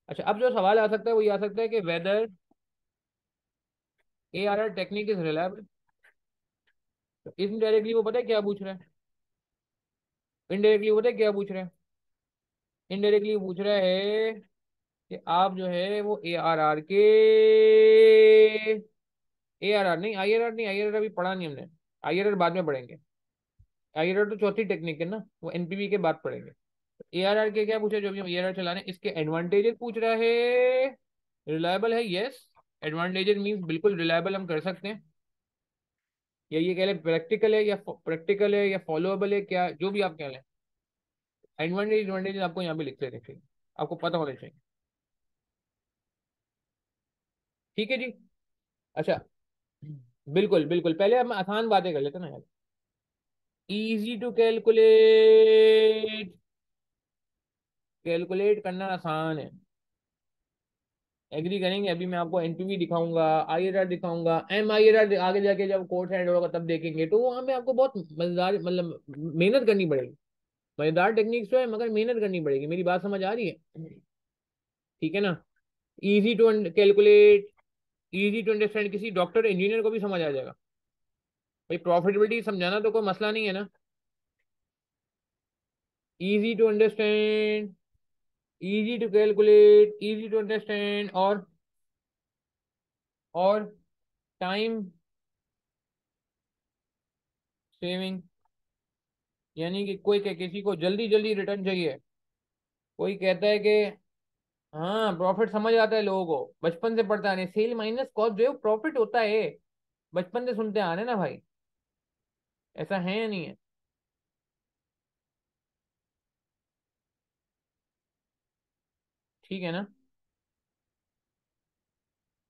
अच्छा, अब जो सवाल आ सकता है वो ये आ सकता है कि whether ARR technique is reliable. Indirectly वो पता है क्या पूछ रहा है, इनडायरेक्टली वो पता है क्या पूछ रहा है, इनडायरेक्टली पूछ रहा है कि आप जो है वो ARR के, ARR नहीं, IRR नहीं, IRR अभी पढ़ा नहीं हमने, IRR बाद में पढ़ेंगे। IRR तो चौथी टेक्निक है ना, वो NPV के बाद पढ़ेंगे। ARR के क्या पूछे, जो भी हम ARR चला रहे हैं इसके एडवांटेजेस पूछ रहा है। रिलायबल है, यस। एडवांटेजेस मीन्स बिल्कुल रिलायबल हम कर सकते हैं, या ये कह लें प्रैक्टिकल है या फॉलोएबल है, क्या जो भी आप कह लें। एडवांटेज आपको यहाँ पे लिखते देखिए, आपको पता होना चाहिए। ठीक है जी। अच्छा, बिल्कुल बिल्कुल, पहले हम आसान बातें कर लेते हैं ना यार। इजी टू कैलकुलेट, कैलकुलेट करना आसान है, एग्री करेंगे। अभी मैं आपको NPV दिखाऊंगा, IRR दिखाऊंगा, MIRR आगे जाके जब कोर्स एंड होगा तब देखेंगे, तो वहां पे आपको बहुत मजेदार, मतलब मेहनत करनी पड़ेगी। मजेदार टेक्निक्स तो है मगर मेहनत करनी पड़ेगी, मेरी बात समझ आ रही है? ठीक है ना। Easy to calculate, easy to understand, किसी डॉक्टर इंजीनियर को भी समझ आ जाएगा भाई। प्रॉफिटेबिलिटी समझाना तो कोई मसला नहीं है ना। Easy to understand, easy to calculate, easy to understand, और टाइम सेविंग, यानी कि कोई किसी को जल्दी जल्दी रिटर्न चाहिए, कोई कहता है कि हाँ प्रॉफिट समझ आता है लोगों को, बचपन से पढ़ता है सेल माइनस कॉस्ट जो प्रॉफिट होता है, बचपन से सुनते आ रहे हैं ना भाई। ऐसा है या नहीं है? ठीक है ना,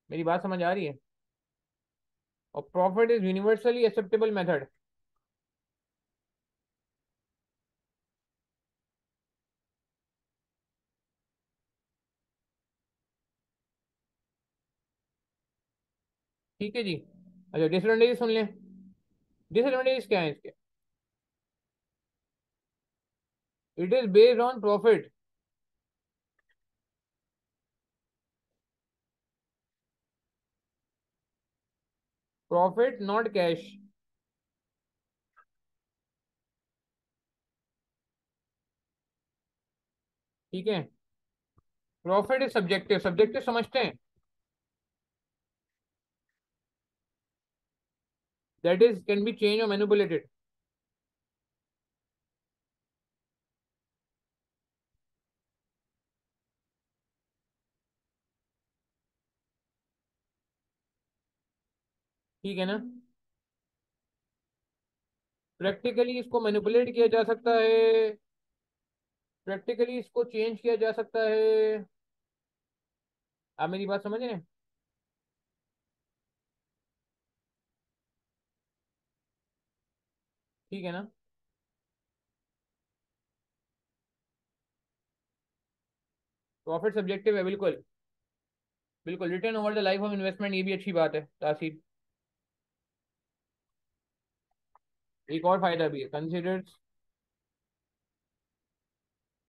मेरी बात समझ आ रही है? और profit is universally acceptable method. ठीक है जी। अच्छा, डिसएडवांटेज सुन लें। डिसएडवांटेज क्या है इसके? It is based on profit, profit not cash. ठीक है, प्रॉफिट इज सब्जेक्टिव, सब्जेक्टिव समझते हैं, that is can be change और मैनिपुलेटेड। ठीक है ना, प्रैक्टिकली इसको मैनिपुलेट किया जा सकता है, प्रैक्टिकली इसको चेंज किया जा सकता है। आप मेरी बात समझ रहे हैं? ठीक है ना, प्रॉफिट सब्जेक्टिव है, बिल्कुल बिल्कुल। Return over the life of investment, ये भी अच्छी बात है तासीर। एक और फायदा भी है, कंसिडर्स